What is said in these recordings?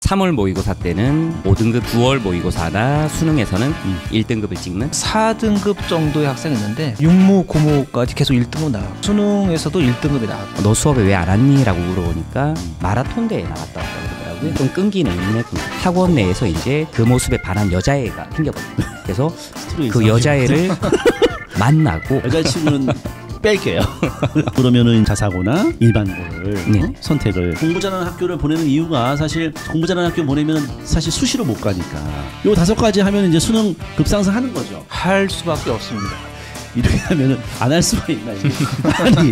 3월 모의고사 때는 5등급, 9월 모의고사나 수능에서는 1등급을 찍는 4등급 정도의 학생이 있는데 육모, 고모까지 계속 1등급 나와요. 수능에서도 1등급이 나왔고. 너 수업에 왜 안 왔니? 라고 물어보니까 마라톤 대회에 나갔다 왔다고 그러더라고요. 좀 끈기는 있네. 학원 내에서 이제 그 모습에 반한 여자애가 생겨버렸어요. 그래서 그 여자애를 만나고 여자친구는 뺄게요. 그러면은 자사고나 일반고를 선택을. 공부 잘하는 학교를 보내는 이유가 사실 공부 잘하는 학교 보내면 사실 수시로 못 가니까 요 5가지 하면 이제 수능 급상승하는 거죠. 할 수밖에 없습니다. 이렇게 하면은 안 할 수가 있나 이게. 아니.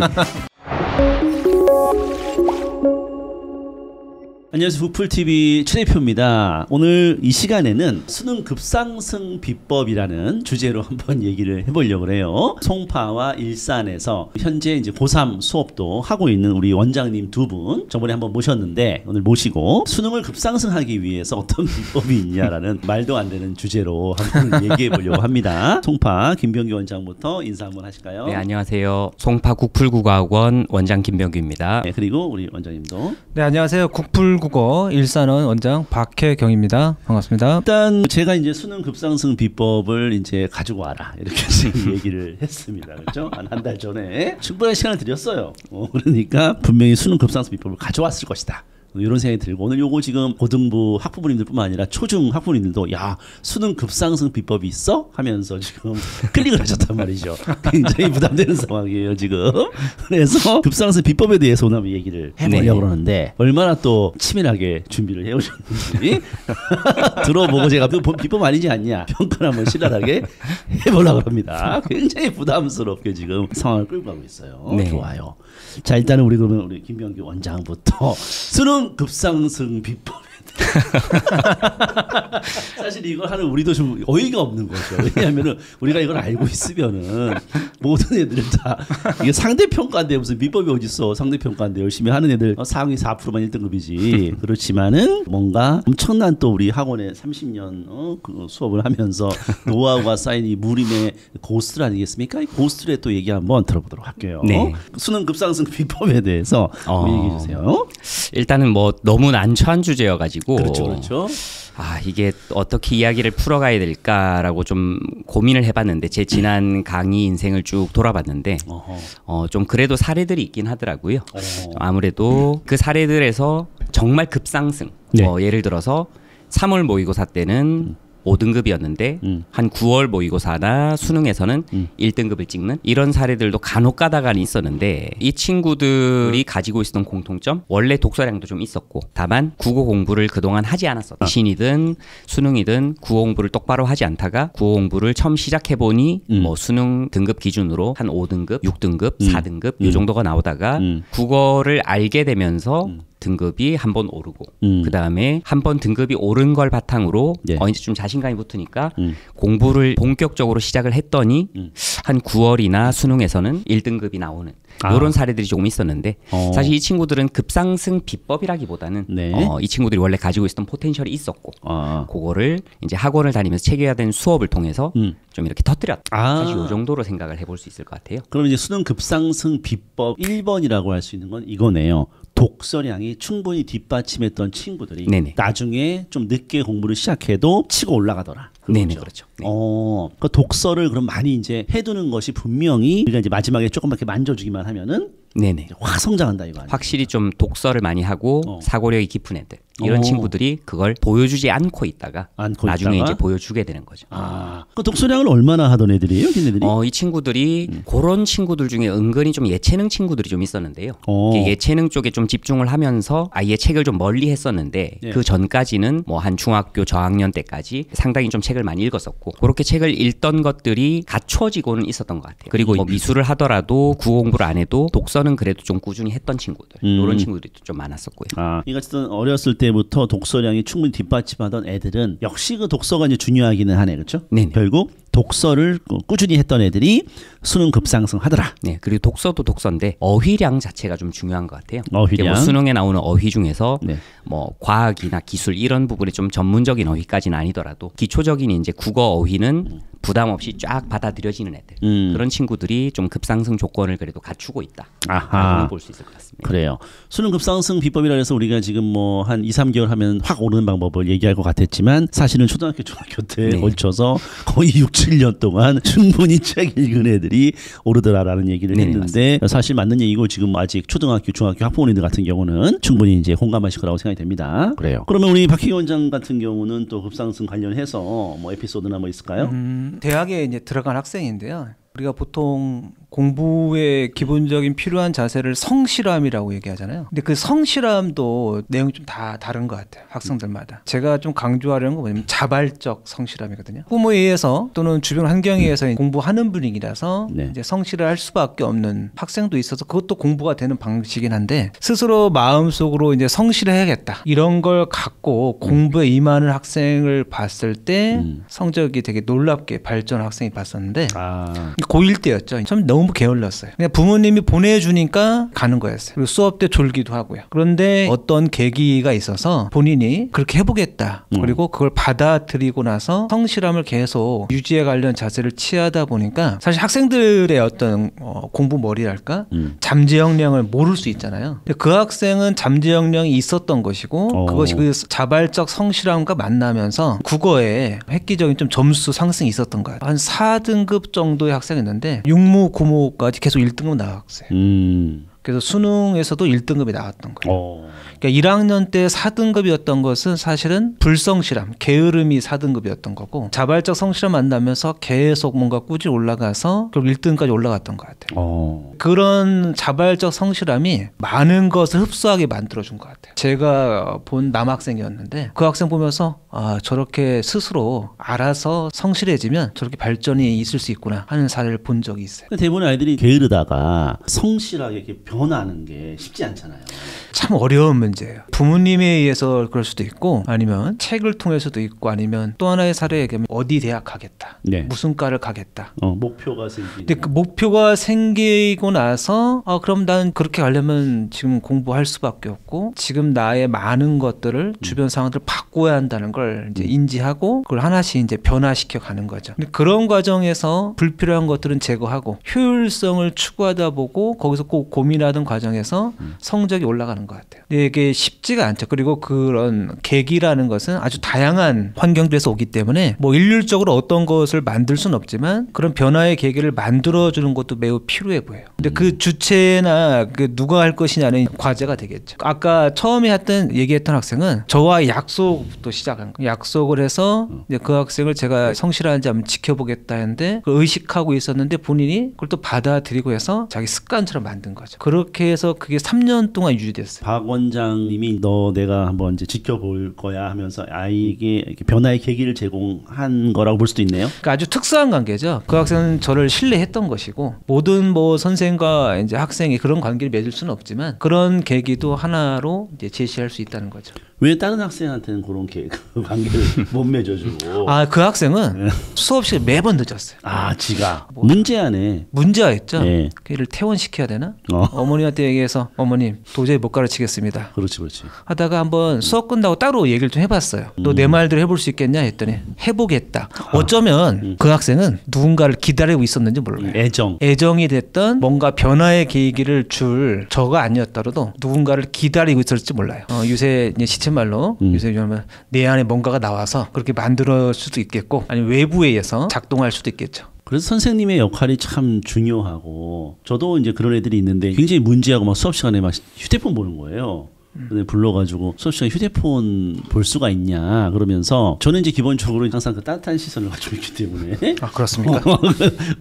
안녕하세요. 부풀TV 최대표입니다. 오늘 이 시간에는 수능 급상승 비법이라는 주제로 한번 얘기를 해보려고 해요. 송파와 일산에서 현재 이제 고3 수업도 하고 있는 우리 원장님 두 분 저번에 한번 모셨는데 오늘 모시고 수능을 급상승하기 위해서 어떤 비법이 있냐라는 말도 안 되는 주제로 한번 얘기해 보려고 합니다. 송파 김병규 원장부터 인사 한번 하실까요? 네, 안녕하세요. 송파 국풀국어학원 원장 김병규입니다. 네, 그리고 우리 원장님도. 네, 안녕하세요. 국풀국어 일산원 원장 박혜경입니다. 반갑습니다. 일단 제가 이제 수능 급상승 비법을 이제 가지고 와라 이렇게 얘기를 했습니다. 그렇죠? 한 달 전에 충분한 시간을 드렸어요. 그러니까 분명히 수능 급상승 비법을 가져왔을 것이다. 이런 생각이 들고 오늘 요거 지금 고등부 학부모님들뿐만 아니라 초중 학부모님들도 야 수능 급상승 비법이 있어? 하면서 지금 클릭을 하셨단 말이죠. 굉장히 부담되는 상황이에요 지금. 그래서 급상승 비법에 대해서 오늘 한번 얘기를 해보려고 그러는데 얼마나 또 치밀하게 준비를 해오셨는지 들어보고 제가 비법 아니지 않냐 평가를 한번 신랄하게 해보려고 합니다. 굉장히 부담스럽게 지금 상황을 끌고 가고 있어요. 네. 좋아요. 자 일단은 우리 그러면 우리 김병규 원장부터 수능 급상승 비법에 사실 이걸 하는 우리도 좀 어이가 없는 거죠. 왜냐하면은 우리가 이걸 알고 있으면은 모든 애들은 다 이게 상대평가인데 무슨 비법이 어딨어. 상대평가인데 열심히 하는 애들 상위 4%만 1등급이지. 그렇지만은 뭔가 엄청난 또 우리 학원에 30년 그 수업을 하면서 노하우가 쌓인 이 무림의 고스트 아니겠습니까? 이 고스트에 또 얘기 한번 들어보도록 할게요. 네. 수능 급상승 비법에 대해서 얘기해 주세요. 일단은 뭐 너무 난처한 주제여가지고 그렇죠. 아 이게 어떻게 이야기를 풀어가야 될까라고 좀 고민을 해봤는데 제 지난 강의 인생을 쭉 돌아봤는데 좀 그래도 사례들이 있긴 하더라고요. 아무래도 그 사례들에서 정말 급상승 예를 들어서 3월 모의고사 때는 5등급이었는데 한 9월 모의고사나 수능에서는 1등급을 찍는 이런 사례들도 간혹 가다간 있었는데 이 친구들이 가지고 있었던 공통점 원래 독서량도 좀 있었고 다만 국어 공부를 그동안 하지 않았었다. 신이든 수능이든 국어 공부를 똑바로 하지 않다가 국어 공부를 처음 시작해보니 뭐 수능 등급 기준으로 한 5등급, 6등급, 4등급 이 정도가 나오다가 국어를 알게 되면서 등급이 한 번 오르고 그 다음에 한 번 등급이 오른 걸 바탕으로 이제 좀 자신감이 붙으니까 공부를 본격적으로 시작을 했더니 한 9월이나 수능에서는 1등급이 나오는 이런 사례들이 조금 있었는데 사실 이 친구들은 급상승 비법이라기보다는 이 친구들이 원래 가지고 있었던 포텐셜이 있었고 그거를 이제 학원을 다니면서 체계화 된 수업을 통해서 좀 이렇게 터뜨렸다. 사실 이 정도로 생각을 해볼 수 있을 것 같아요. 그럼 이제 수능 급상승 비법 1번이라고 할 수 있는 건 이거네요. 독서량이 충분히 뒷받침했던 친구들이 나중에 좀 늦게 공부를 시작해도 치고 올라가더라. 네네, 그렇죠. 네. 그 독서를 그럼 많이 이제 해두는 것이 분명히 우리가 이제 마지막에 조금 이렇게 만져주기만 하면은 네네. 확 성장한다 이거 아니에요? 확실히 좀 독서를 많이 하고 사고력이 깊은 애들 이런 친구들이 그걸 보여주지 않고 있다가 나중에 이제 보여주게 되는 거죠. 그 독서량을 얼마나 하던 애들이에요, 걔네들이? 이 친구들이 그런 친구들 중에 은근히 좀 예체능 친구들이 좀 있었는데요. 예체능 쪽에 좀 집중을 하면서 아예 책을 좀 멀리 했었는데 그 전까지는 뭐 한 중학교 저학년 때까지 상당히 좀 책을 많이 읽었었고 그렇게 책을 읽던 것들이 갖춰지고는 있었던 것 같아요. 그리고 뭐 미술을 하더라도 국어 공부를 안 해도 독서는 그래도 좀 꾸준히 했던 친구들 이런 친구들이 좀 많았었고요. 그러니까 어쨌든 어렸을 때부터 독서량이 충분히 뒷받침하던 애들은 역시 그 독서가 이제 중요하기는 하네, 그렇죠? 네. 결국 독서를 꾸준히 했던 애들이 수능 급상승하더라. 네, 그리고 독서도 독서인데 어휘량 자체가 좀 중요한 것 같아요. 어휘량. 뭐 수능에 나오는 어휘 중에서 뭐 과학이나 기술 이런 부분에 좀 전문적인 어휘까지는 아니더라도 기초적인 이제 국어 어휘는 부담 없이 쫙 받아들여지는 애들 그런 친구들이 좀 급상승 조건을 그래도 갖추고 있다. 라고는 볼 수 있을 것 같습니다. 그래요. 수능 급상승 비법이라 해서 우리가 지금 뭐 한 2, 3개월 하면 확 오르는 방법을 얘기할 것 같았지만 사실은 초등학교, 중학교 때 걸쳐서 거의 6, 7년 동안 충분히 책 읽은 애들이 오르더라라는 얘기를 했는데 맞습니다. 사실 맞는 얘기고 지금 아직 초등학교, 중학교 학부모님들 같은 경우는 충분히 이제 공감하실 거라고 생각이 됩니다. 그래요. 그러면 우리 박희경 원장 같은 경우는 또 급상승 관련해서 뭐 에피소드나 뭐 있을까요? 대학에 이제 들어간 학생인데요. 우리가 보통 공부의 기본적인 필요한 자세를 성실함이라고 얘기하잖아요. 근데 그 성실함도 내용이 좀 다 다른 것 같아요. 학생들마다. 제가 좀 강조하려는 건 뭐냐면 자발적 성실함이거든요. 부모에 의해서 또는 주변 환경에 의해서 공부하는 분위기라서 이제 성실을 할 수밖에 없는 학생도 있어서 그것도 공부가 되는 방식이긴 한데 스스로 마음속으로 이제 성실해야겠다. 이런 걸 갖고 공부에 임하는 학생을 봤을 때 성적이 되게 놀랍게 발전한 학생이 봤었는데 고1 때였죠. 처음 너무 게을렀어요. 그냥 부모님이 보내주니까 가는 거였어요. 그리고 수업 때 졸기도 하고요. 그런데 어떤 계기가 있어서 본인이 그렇게 해보겠다. 그리고 그걸 받아들이고 나서 성실함을 계속 유지해 가려는 자세를 취하다 보니까 사실 학생들의 어떤 공부 머리랄까 잠재역량을 모를 수 있잖아요. 근데 그 학생은 잠재역량이 있었던 것이고 그것이 그 자발적 성실함과 만나면서 국어에 획기적인 좀 점수 상승이 있었던 거예요. 한 4등급 정도의 학생이었는데 육무 고무까지 계속 1등급 나왔어요. 그래서 수능에서도 1등급이 나왔던 거예요. 그러니까 1학년 때 4등급이었던 것은 사실은 불성실함, 게으름이 4등급이었던 거고 자발적 성실함 만나면서 계속 뭔가 꾸준히 올라가서 결국 1등까지 올라갔던 것 같아요. 그런 자발적 성실함이 많은 것을 흡수하게 만들어준 것 같아요. 제가 본 남학생이었는데 그 학생 보면서 저렇게 스스로 알아서 성실해지면 저렇게 발전이 있을 수 있구나 하는 사례를 본 적이 있어요. 대부분 아이들이 게으르다가 성실하게 이렇게 변하는 게 쉽지 않잖아요. 참 어려운 문제예요. 부모님에 의해서 그럴 수도 있고 아니면 책을 통해서도 있고 아니면 또 하나의 사례 얘기하면 어디 대학 가겠다. 무슨 과를 가겠다. 목표가 생기고. 근데 그 목표가 생기고 나서 그럼 난 그렇게 가려면 지금 공부할 수밖에 없고 지금 나의 많은 것들을 주변 상황들을 바꿔야 한다는 걸 이제 인지하고 그걸 하나씩 이제 변화시켜 가는 거죠. 근데 그런 과정에서 불필요한 것들은 제거하고 효율성을 추구하다 보고 거기서 꼭 고민하던 과정에서 성적이 올라가는 것 같아요. 근데 이게 쉽지가 않죠. 그리고 그런 계기라는 것은 아주 다양한 환경들에서 오기 때문에 뭐 일률적으로 어떤 것을 만들 수는 없지만 그런 변화의 계기를 만들어주는 것도 매우 필요해 보여요. 근데 그 주체나 그 누가 할 것이냐는 과제가 되겠죠. 아까 처음에 얘기했던 학생은 저와 약속부터 시작한 거예요. 약속을 해서 이제 그 학생을 제가 성실한지 한번 지켜보겠다 했는데 그걸 의식하고 있었는데 본인이 그걸 또 받아들이고 해서 자기 습관처럼 만든 거죠. 그렇게 해서 그게 3년 동안 유지됐어요. 박 원장님이 너 내가 한번 이제 지켜볼 거야 하면서 아이에게 이렇게 변화의 계기를 제공한 거라고 볼 수도 있네요. 그러니까 아주 특수한 관계죠. 그 학생은 저를 신뢰했던 것이고 모든 뭐 선생과 이제 학생이 그런 관계를 맺을 수는 없지만 그런 계기도 하나로 이제 제시할 수 있다는 거죠. 왜 다른 학생한테는 그런 관계를 못 맺어주고? 그 학생은 수업 시간 매번 늦었어요. 지가 문제아네. 문제아였죠. 걔를 퇴원시켜야 되나? 어머니한테 얘기해서 어머님 도저히 못 가르치겠습니다. 그렇지. 하다가 한번 수업 끝나고 따로 얘기를 좀 해봤어요. 너 내 말대로 해볼 수 있겠냐 했더니 해보겠다. 어쩌면 그 학생은 누군가를 기다리고 있었는지 몰라요. 애정이 됐던 뭔가 변화의 계기를 줄 저가 아니었더라도 누군가를 기다리고 있었을지 몰라요. 요새 시쳇말로 요새 요즘은 내 안에 뭔가가 나와서 그렇게 만들 수도 있겠고 아니면 외부에 의해서 작동할 수도 있겠죠. 그래서 선생님의 역할이 참 중요하고 저도 이제 그런 애들이 있는데 굉장히 문제하고 막 수업 시간에 막 휴대폰 보는 거예요. 근데 불러가지고 수업 시간에 휴대폰 볼 수가 있냐 그러면서 저는 이제 기본적으로 항상 그 따뜻한 시선을 가지고 있기 때문에 그렇습니까?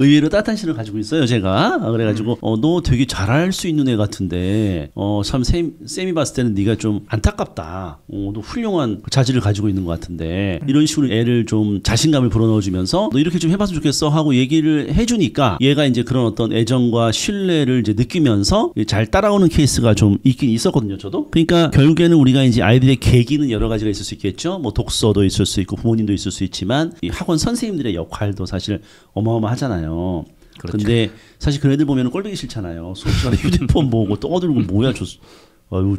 의외로 따뜻한 시선을 가지고 있어요 제가. 그래가지고 너 되게 잘할 수 있는 애 같은데 참 쌤이 봤을 때는 네가 좀 안타깝다. 너 훌륭한 자질을 가지고 있는 것 같은데 이런 식으로 애를 좀 자신감을 불어넣어주면서 너 이렇게 좀 해봤으면 좋겠어 하고 얘기를 해주니까 얘가 이제 그런 어떤 애정과 신뢰를 이제 느끼면서 잘 따라오는 케이스가 좀 있긴 있었거든요 저도. 그러니까 결국에는 우리가 이제 아이들의 계기는 여러 가지가 있을 수 있겠죠. 뭐 독서도 있을 수 있고 부모님도 있을 수 있지만 이 학원 선생님들의 역할도 사실 어마어마하잖아요. 그런데 사실 그런 애들 보면 꼴보기 싫잖아요. 수업 시간에 휴대폰 보고 떠들고 뭐야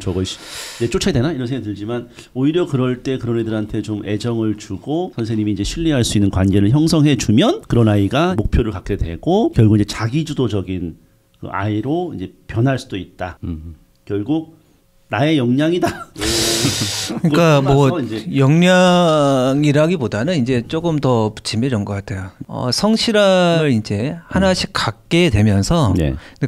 저거 쫓아야 되나 이런 생각이 들지만 오히려 그럴 때 그런 애들한테 좀 애정을 주고 선생님이 이제 신뢰할 수 있는 관계를 형성해 주면 그런 아이가 목표를 갖게 되고 결국 이제 자기주도적인 그 아이로 이제 변할 수도 있다. 결국 나의 역량이다. 그러니까 뭐 역량이라기보다는 이제 조금 더 붙이면 이런 것 같아요. 성실함을 이제 하나씩 갖게 되면서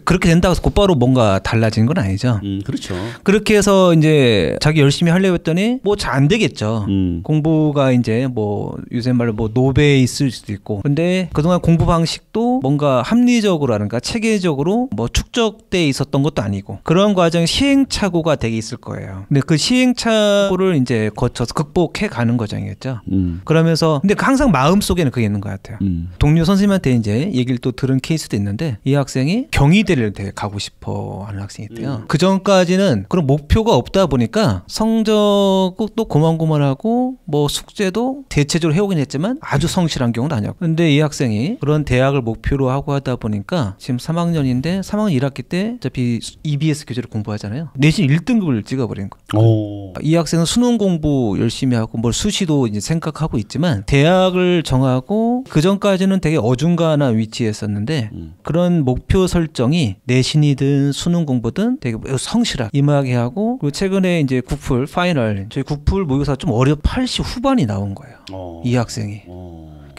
그렇게 된다고 해서 곧바로 뭔가 달라지는 건 아니죠. 그렇죠. 그렇게 해서 이제 자기 열심히 하려고 했더니 뭐 잘 안 되겠죠. 공부가 이제 뭐 요새 말로 뭐 노베에 있을 수도 있고. 근데 그동안 공부 방식도 뭔가 합리적으로라든가 체계적으로 뭐 축적돼 있었던 것도 아니고 그런 과정 시행착오가 되게 있을 거예요. 근데 그 시행착오를 이제 거쳐서 극복해 가는 과정이겠죠. 그러면서 근데 항상 마음속에는 그게 있는 것 같아요. 동료 선생님한테 이제 얘기를 또 들은 케이스도 있는데 이 학생이 경희대를 되게 가고 싶어 하는 학생이 있대요. 그 전까지는 그런 목표가 없다 보니까 성적도 고만고만하고 뭐 숙제도 대체적으로 해오긴 했지만 아주 성실한 경우는 아니었고. 근데 이 학생이 그런 대학을 목표로 하고 하다 보니까 지금 3학년인데 3학년 1학기 때 어차피 EBS 교재를 공부하잖아요. 내신 1등급을 찍어버린 거예요. 이 학생은 수능 공부 열심히 하고 뭘 수시도 이제 생각하고 있지만 대학을 정하고 그 전까지는 되게 어중간한 위치였었는데 그런 목표 설정이 내신이든 수능 공부든 되게 성실하게 임하게 하고 그리고 최근에 이제 국풀 파이널 저희 국풀 모의고사 좀 80 후반이 나온 거예요. 이 학생이.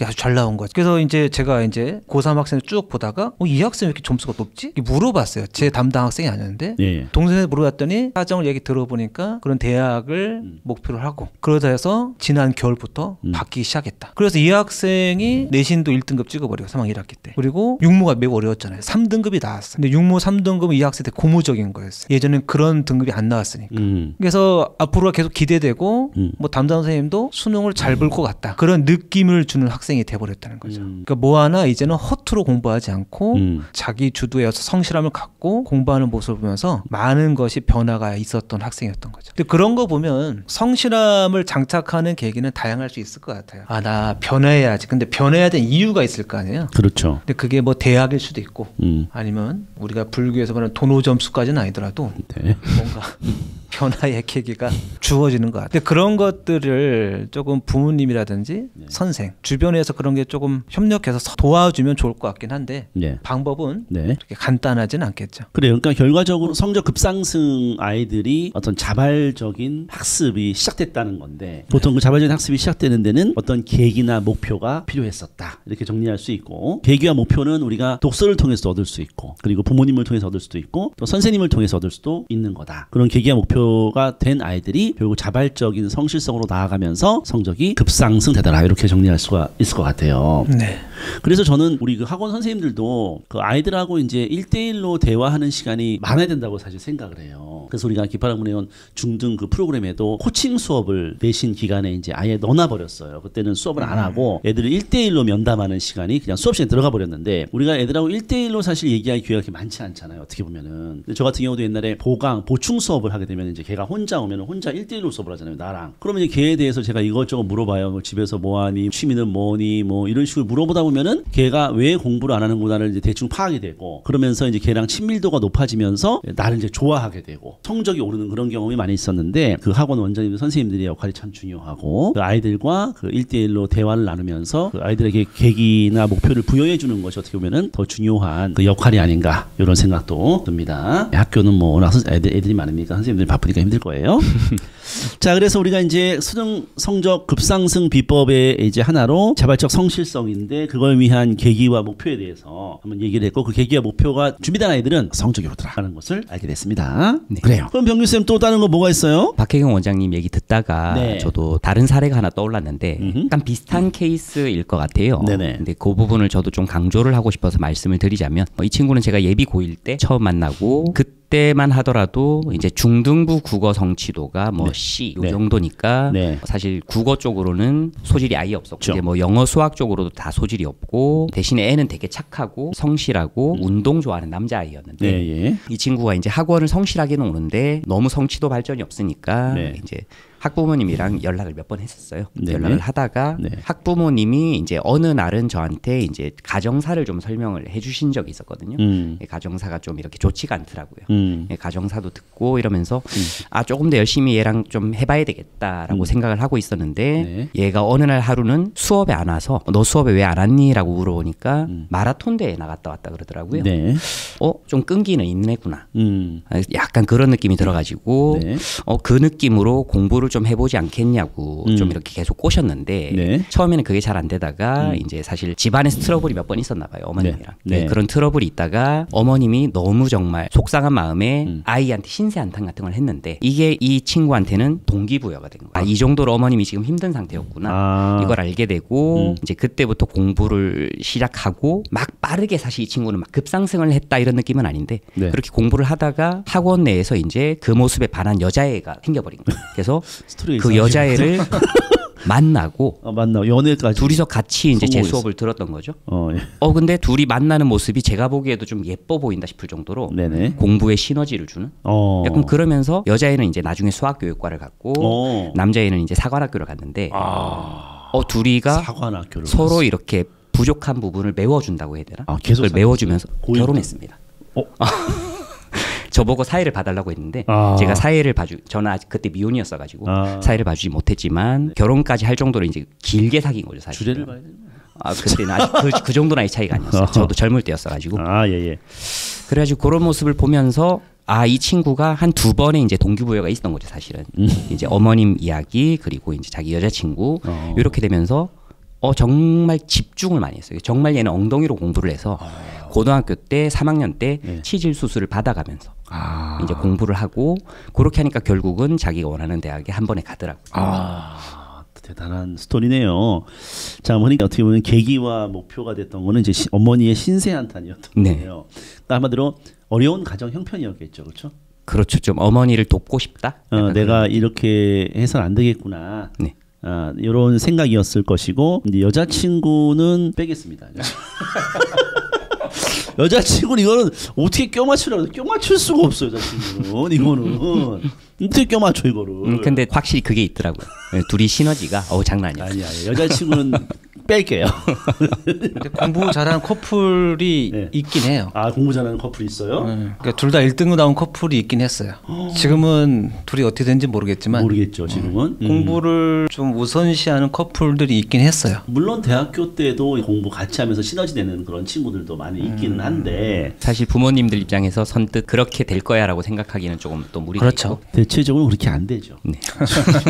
아주 잘 나온 거죠. 그래서 이제 제가 이제 고3 학생을 쭉 보다가 이 학생 왜 이렇게 점수가 높지? 물어봤어요. 제 담당 학생이 아니었는데 동생한테 물어봤더니 사정을 얘기 들어보니까 그런 대학을 목표로 하고 그러다 해서 지난 겨울부터 바뀌기 시작했다. 그래서 이 학생이 내신도 1등급 찍어버리고 3학년 1학기 때. 그리고 육모가 매우 어려웠잖아요. 3등급이 나왔어요. 근데 육모 3등급은 이 학생 때 고무적인 거였어요. 예전엔 그런 등급이 안 나왔으니까. 그래서 앞으로가 계속 기대되고 뭐 담당 선생님도 수능을 잘 볼 것 같다. 그런 느낌을 주는 학생이 돼버렸다는 거죠. 그러니까 뭐 하나 이제는 허투루 공부하지 않고 자기 주도해서 성실함을 갖고 공부하는 모습을 보면서 많은 것이 변화가 있었던 학생이었던 거죠. 근데 그런 거 보면 성실함을 장착하는 계기는 다양할 수 있을 것 같아요. 나 변해야지. 근데 변해야 될 이유가 있을 거 아니에요. 그렇죠. 근데 그게 뭐 대학일 수도 있고 아니면 우리가 불교에서 말하는 도노점수까지는 아니더라도 뭔가 변화의 계기가 주어지는 것 같아요. 근데 그런 것들을 조금 부모님이라든지 선생, 주변에서 그런 게 조금 협력해서 도와주면 좋을 것 같긴 한데 방법은 그렇게 간단하지는 않겠죠. 그래요. 그러니까 결과적으로 성적 급상승 아이들이 어떤 자발적인 학습이 시작됐다는 건데 보통 그 자발적인 학습이 시작되는 데는 어떤 계기나 목표가 필요했었다. 이렇게 정리할 수 있고 계기와 목표는 우리가 독서를 통해서 얻을 수 있고 그리고 부모님을 통해서 얻을 수도 있고 또 선생님을 통해서 얻을 수도 있는 거다. 그런 계기와 목표가 된 아이들이 결국 자발적인 성실성으로 나아가면서 성적이 급상승되더라. 이렇게 정리할 수가 있을 것 같아요. 그래서 저는 우리 그 학원 선생님들도 그 아이들하고 이제 1대1로 대화하는 시간이 많아야 된다고 사실 생각을 해요. 그래서 우리가 기파학문회원 중등 그 프로그램에도 코칭 수업을 내신 기간에 이제 아예 넣어놔버렸어요. 그때는 수업을 안 하고 애들을 1대1로 면담하는 시간이 그냥 수업 시간에 들어가 버렸는데 우리가 애들하고 1대1로 사실 얘기할 기회가 그렇게 많지 않잖아요. 어떻게 보면은. 저 같은 경우도 옛날에 보충 수업을 하게 되면 이제 걔가 혼자 오면 혼자 1대1로 수업을 하잖아요. 나랑. 그러면 이제 걔에 대해서 제가 이것저것 물어봐요. 뭐 집에서 뭐하니, 취미는 뭐니, 뭐 이런 식으로 물어보다 보면은 걔가 왜 공부를 안 하는구나를 이제 대충 파악이 되고 그러면서 이제 걔랑 친밀도가 높아지면서 나를 이제 좋아하게 되고 성적이 오르는 그런 경험이 많이 있었는데 그 학원 원장님들 선생님들의 역할이 참 중요하고 그 아이들과 그 1대1로 대화를 나누면서 그 아이들에게 계기나 목표를 부여해 주는 것이 어떻게 보면은 더 중요한 그 역할이 아닌가 이런 생각도 듭니다. 학교는 뭐 워낙 애들이 많으니까 선생님들이 바쁘니까 힘들 거예요. 자, 그래서 우리가 이제 수능 성적 급상승 비법의 이제 하나로 자발적 성실성인데 그걸 위한 계기와 목표에 대해서 한번 얘기를 했고 그 계기와 목표가 준비된 아이들은 성적이 오르더라라는 것을 알게 됐습니다. 그래요. 그럼 병규쌤 또 다른 거 뭐가 있어요? 박혜경 원장님 얘기 듣다가 저도 다른 사례가 하나 떠올랐는데 약간 비슷한 케이스일 것 같아요. 근데 그 부분을 저도 좀 강조를 하고 싶어서 말씀을 드리자면 이 친구는 제가 예비 고1 때 처음 만나고 그때만 하더라도 이제 중등부 국어 성취도가 뭐 C 이 정도니까 사실 국어 쪽으로는 소질이 아예 없었고 이제 뭐 영어 수학 쪽으로도 다 소질이 없고 대신에 애는 되게 착하고 성실하고 운동 좋아하는 남자아이였는데 이 친구가 이제 학원을 성실하게는 오는데 너무 성취도 발전이 없으니까 이제 학부모님이랑 연락을 몇 번 했었어요. 네네. 연락을 하다가 네. 학부모님이 이제 어느 날은 저한테 이제 가정사를 좀 설명을 해주신 적이 있었거든요. 가정사가 좀 이렇게 좋지가 않더라고요. 가정사도 듣고 이러면서 아 조금 더 열심히 얘랑 좀 해봐야 되겠다라고 생각을 하고 있었는데 네. 얘가 어느 날 하루는 수업에 안 와서 너 수업에 왜 안 왔니?라고 물어보니까 마라톤 대회에 나갔다 왔다 그러더라고요. 네. 좀 끈기는 있는 애구나. 약간 그런 느낌이 들어가지고 네. 그 느낌으로 공부를 좀 해보지 않겠냐고 좀 이렇게 계속 꼬셨는데 네. 처음에는 그게 잘 안 되다가 이제 사실 집안에서 트러블이 몇 번 있었나 봐요. 어머님이랑. 네. 네. 그런 트러블이 있다가 어머님이 너무 정말 속상한 마음에 아이한테 신세 한탄 같은 걸 했는데 이게 이 친구한테는 동기부여가 된 거예요. 이 정도로 어머님이 지금 힘든 상태였구나. 이걸 알게 되고 이제 그때부터 공부를 시작하고 막 빠르게 사실 이 친구는 막 급상승을 했다 이런 느낌은 아닌데 네. 그렇게 공부를 하다가 학원 내에서 이제 그 모습에 반한 여자애가 생겨버린 거예요. 그래서 그 여자애를 만나고 연애까지 둘이서 같이 이제 제 성공했어. 수업을 들었던 거죠. 예. 근데 둘이 만나는 모습이 제가 보기에도 좀 예뻐 보인다 싶을 정도로 네네. 공부에 시너지를 주는. 약간 그러면서 여자애는 이제 나중에 수학교육과를 갔고 남자애는 이제 사관학교를 갔는데 둘이가 사관학교를 서로 갔어. 이렇게 부족한 부분을 메워준다고 해야 되나? 계속 그걸 메워주면서 고인물. 결혼했습니다. 저보고 사회를 봐달라고 했는데 아. 제가 사회를 저는 아직 그때 미혼이었어가지고 사회를 봐주지 못했지만 결혼까지 할 정도로 이제 길게 사귄 거죠 사실. 주례를 봐야 되나? 그때는 아직 그 정도 나이 차이가 아니었어요. 저도 젊을 때였어가지고. 예예. 그래가지고 그런 모습을 보면서 이 친구가 한 2번의 이제 동기부여가 있었던 거죠 사실은. 이제 어머님 이야기 그리고 이제 자기 여자친구 이렇게 되면서 정말 집중을 많이 했어요. 정말 얘는 엉덩이로 공부를 해서 고등학교 때 3학년 때 치질 수술을 받아가면서 이제 공부를 하고 그렇게 하니까 결국은 자기가 원하는 대학에 한 번에 가더라고요. 대단한 스토리네요. 자, 어머니가 어떻게 보면 계기와 목표가 됐던 거는 이제 어머니의 신세 한탄이었던 네. 거예요. 그러니까 한마디로 어려운 가정 형편이었겠죠, 그렇죠? 그렇죠. 좀 어머니를 돕고 싶다. 내가 이렇게 해서는 안 되겠구나. 네. 이런 생각이었을 것이고 이제 여자친구는 빼겠습니다. 여자친구는 이거는 어떻게 껴맞추라고 껴맞출 수가 없어요. 여자친구는 이거는 어떻게 껴맞춰 이거를. 근데 확실히 그게 있더라고요. 둘이 시너지가 장난 아니에요. 아니야. 여자친구는 뺄게요. 근데 공부 잘하는 커플이 네. 있긴 해요. 공부 잘하는 커플이 있어요? 그러니까 둘 다 1등으로 나온 커플이 있긴 했어요. 지금은 둘이 어떻게 되는지 모르겠지만 모르겠죠. 지금은 공부를 좀 우선시하는 커플들이 있긴 했어요. 물론 대학교 때도 공부 같이 하면서 시너지되는 그런 친구들도 많이 있기는 한데 사실 부모님들 입장에서 선뜻 그렇게 될 거야라고 생각하기는 조금 또 무리가 그렇죠. 있고. 대체적으로 그렇게 안 되죠. 네.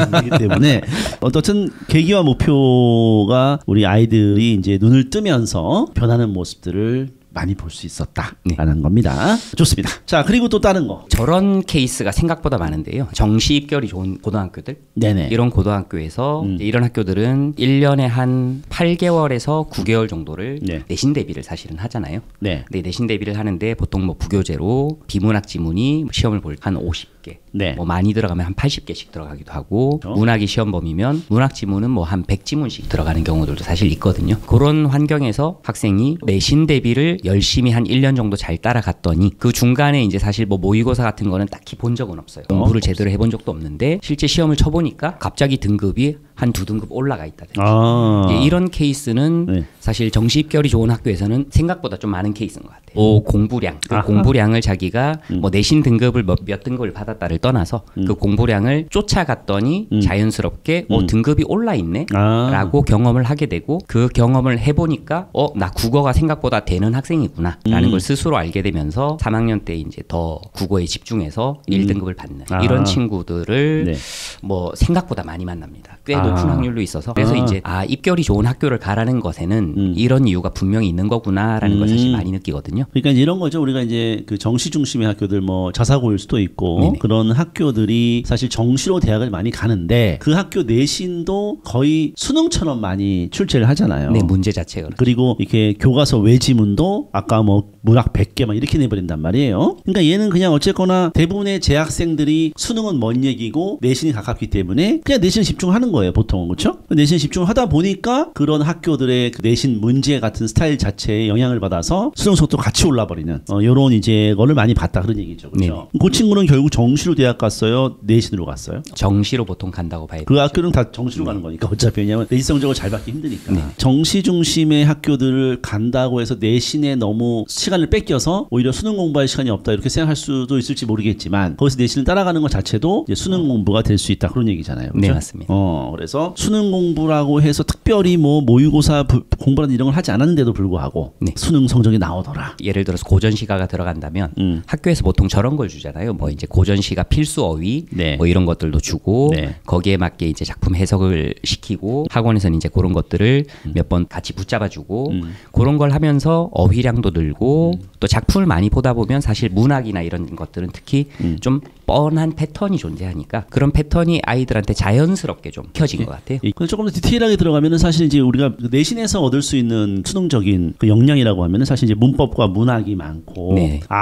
그렇기 때문에 어떻든 계기와 목표가 우리 아이들이 이제 눈을 뜨면서 변하는 모습들을 많이 볼 수 있었다라는 겁니다. 좋습니다. 자, 그리고 또 다른 거. 저런 케이스가 생각보다 많은데요. 정시 입결이 좋은 고등학교들. 네네. 이런 고등학교에서 이런 학교들은 1년에 한 8개월에서 9개월 정도를 내신 대비를 사실은 하잖아요. 네. 근데 내신 대비를 하는데 보통 뭐 부교재로 비문학 지문이 시험을 볼 한 50개. 네. 뭐 많이 들어가면 한 80개씩 들어가기도 하고 문학이 시험범위면 문학 지문은 뭐 한 100지문씩 들어가는 경우들도 사실 있거든요. 그런 환경에서 학생이 내신 대비를 열심히 한 1년 정도 잘 따라갔더니 그 중간에 이제 사실 뭐 모의고사 같은 거는 딱히 본 적은 없어요. 공부를 제대로 해본 적도 없는데 실제 시험을 쳐보니까 갑자기 등급이 한 2등급 올라가 있다든지 이런 케이스는 사실 정시 입결이 좋은 학교에서는 생각보다 좀 많은 케이스인 것 같아요. 공부량, 그 공부량을 자기가 뭐 내신 등급을 몇 등급을 받았다를 떠나서 그 공부량을 쫓아갔더니 자연스럽게 등급이 올라 있네 라고 경험을 하게 되고 그 경험을 해보니까 나 국어가 생각보다 되는 학생이구나 라는 걸 스스로 알게 되면서 3학년 때 이제 더 국어에 집중해서 1등급을 받는 이런 친구들을 뭐 생각보다 많이 만납니다. 꽤 높은 확률로 있어서 그래서 이제 입결이 좋은 학교를 가라는 것에는 이런 이유가 분명히 있는 거구나라는 걸 사실 많이 느끼거든요. 그러니까 이제 이런 거죠. 우리가 이제 그 정시 중심의 학교들 뭐 자사고일 수도 있고 네네. 그런 학교들이 사실 정시로 대학을 많이 가는데 그 학교 내신도 거의 수능처럼 많이 출제를 하잖아요. 네, 문제 자체가. 그리고 이렇게 교과서 외지문도 아까 뭐 문학 100개 막 이렇게 내버린단 말이에요. 그러니까 얘는 그냥 어쨌거나 대부분의 재학생들이 수능은 먼 얘기고 내신이 가깝기 때문에 그냥 내신 집중하는 거예요, 보통은. 그렇죠? 내신 집중하다 보니까 그런 학교들의 그 내신 문제 같은 스타일 자체에 영향을 받아서 수능 속도 같이 올라버리는 요런 이제 거를 많이 봤다 그런 얘기죠. 그렇죠? 그 친구는 결국 정시로 대학 갔어요? 내신으로 갔어요? 정시로 보통 간다고 봐야 돼요. 그 학교는 다 정시로 가는 거니까 어차피. 왜냐하면 내신 성적을 잘 받기 힘드니까. 정시 중심의 학교들을 간다고 해서 내신에 너무 시간을 뺏겨서 오히려 수능 공부할 시간이 없다 이렇게 생각할 수도 있을지 모르겠지만 거기서 내신을 따라가는 것 자체도 이제 수능 공부가 될 수 있다 그런 얘기잖아요. 그렇죠? 네, 맞습니다. 그래서 수능 공부라고 해서 특별히 뭐 모의고사 공부라는 이런 걸 하지 않았는데도 불구하고 수능 성적이 나오더라. 예를 들어서 고전시가가 들어간다면 학교에서 보통 저런 걸 주잖아요. 뭐 이제 고전시가 필수 어휘 뭐 이런 것들도 주고 거기에 맞게 이제 작품 해석을 시키고 학원에서는 이제 그런 것들을 몇 번 같이 붙잡아주고 그런 걸 하면서 어휘량도 늘고 또 작품을 많이 보다 보면 사실 문학이나 이런 것들은 특히 좀 뻔한 패턴이 존재하니까 그런 패턴이 아이들한테 자연스럽게 좀 켜진 것 같아요. 조금 더 디테일하게 들어가면은 사실 이제 우리가 내신에서 얻을 수 있는 수능적인 그 역량이라고 하면은 사실 이제 문법과 문학이 많고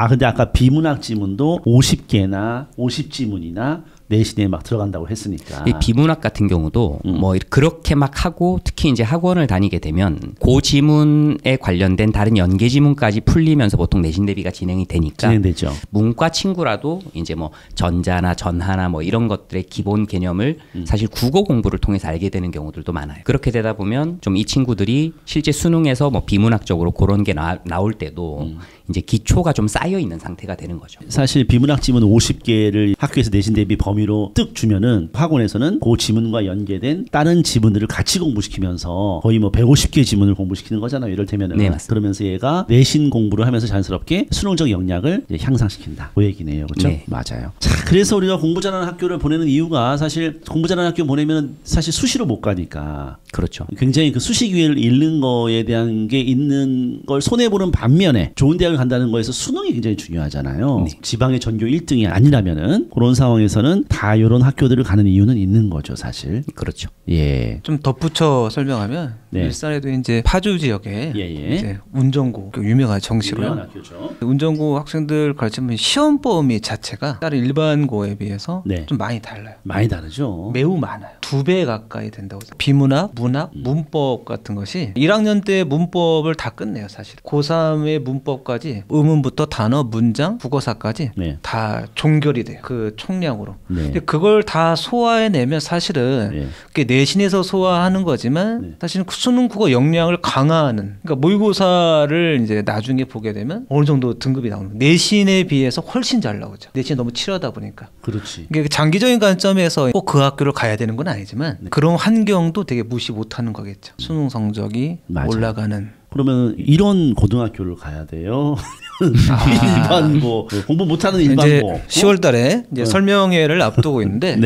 근데 아까 비문학 지문도 50개나 50지문이나 내신에 막 들어간다고 했으니까. 이 비문학 같은 경우도 뭐 그렇게 막 하고 특히 이제 학원을 다니게 되면 그 지문에 관련된 다른 연계 지문까지 풀리면서 보통 내신 대비가 진행이 되니까 진행되죠. 문과 친구라도 이제 뭐 전자나 전하나 뭐 이런 것들의 기본 개념을 사실 국어 공부를 통해서 알게 되는 경우들도 많아요. 그렇게 되다 보면 좀 이 친구들이 실제 수능에서 뭐 비문학적으로 그런 게 나올 때도 이제 기초가 좀 쌓여 있는 상태가 되는 거죠. 사실 비문학 지문 50개를 학교에서 내신 대비 범위로 뜩 주면은 학원에서는 그 지문과 연계된 다른 지문들을 같이 공부시키면서 거의 뭐 150개 지문을 공부시키는 거잖아요. 이를테면은. 네, 맞습니다. 그러면서 얘가 내신 공부를 하면서 자연스럽게 수능적 역량을 이제 향상시킨다. 그 얘기네요. 그렇죠? 네. 맞아요. 자, 그래서 우리가 공부 잘하는 학교를 보내는 이유가 사실 공부 잘하는 학교 보내면 사실 수시로 못 가니까. 그렇죠. 굉장히 그 수시 기회를 잃는 거에 대한 게 있는 걸 손해보는 반면에 좋은 대학을 간다는 거에서 수능이 굉장히 중요하잖아요. 지방의 전교 1등이 아니라면은 그런 상황에서는 다 이런 학교들을 가는 이유는 있는 거죠, 사실. 그렇죠. 예. 좀 덧붙여 설명하면 일산에도 이제 파주 지역에 이제 운정고 유명한 정시로요. 유명한 학교죠. 운정고 학생들 가르치면 시험 범위 자체가 다른 일반고에 비해서 좀 많이 달라요. 많이 다르죠. 매우 많아요. 2배 가까이 된다고. 비문학, 문학, 문법 같은 것이 1학년 때 문법을 다 끝내요, 사실. 고3의 문법까지 의문부터 단어, 문장, 국어사까지 다 종결이 돼요. 그 총량으로. 근데 그걸 다 소화해내면 사실은 그게 내신에서 소화하는 거지만 사실은 수능 국어 역량을 강화하는, 그러니까 모의고사를 이제 나중에 보게 되면 어느 정도 등급이 나오는 거예요. 내신에 비해서 훨씬 잘 나오죠. 내신이 너무 치열하다 보니까. 그렇지. 이게 장기적인 관점에서 꼭 그 학교를 가야 되는 건 아니지만 그런 환경도 되게 무시 못하는 거겠죠. 수능 성적이 올라가는. 그러면 이런 고등학교를 가야 돼요. 일반고 공부 못하는 일반고. 10월달에 이제 설명회를 앞두고 있는데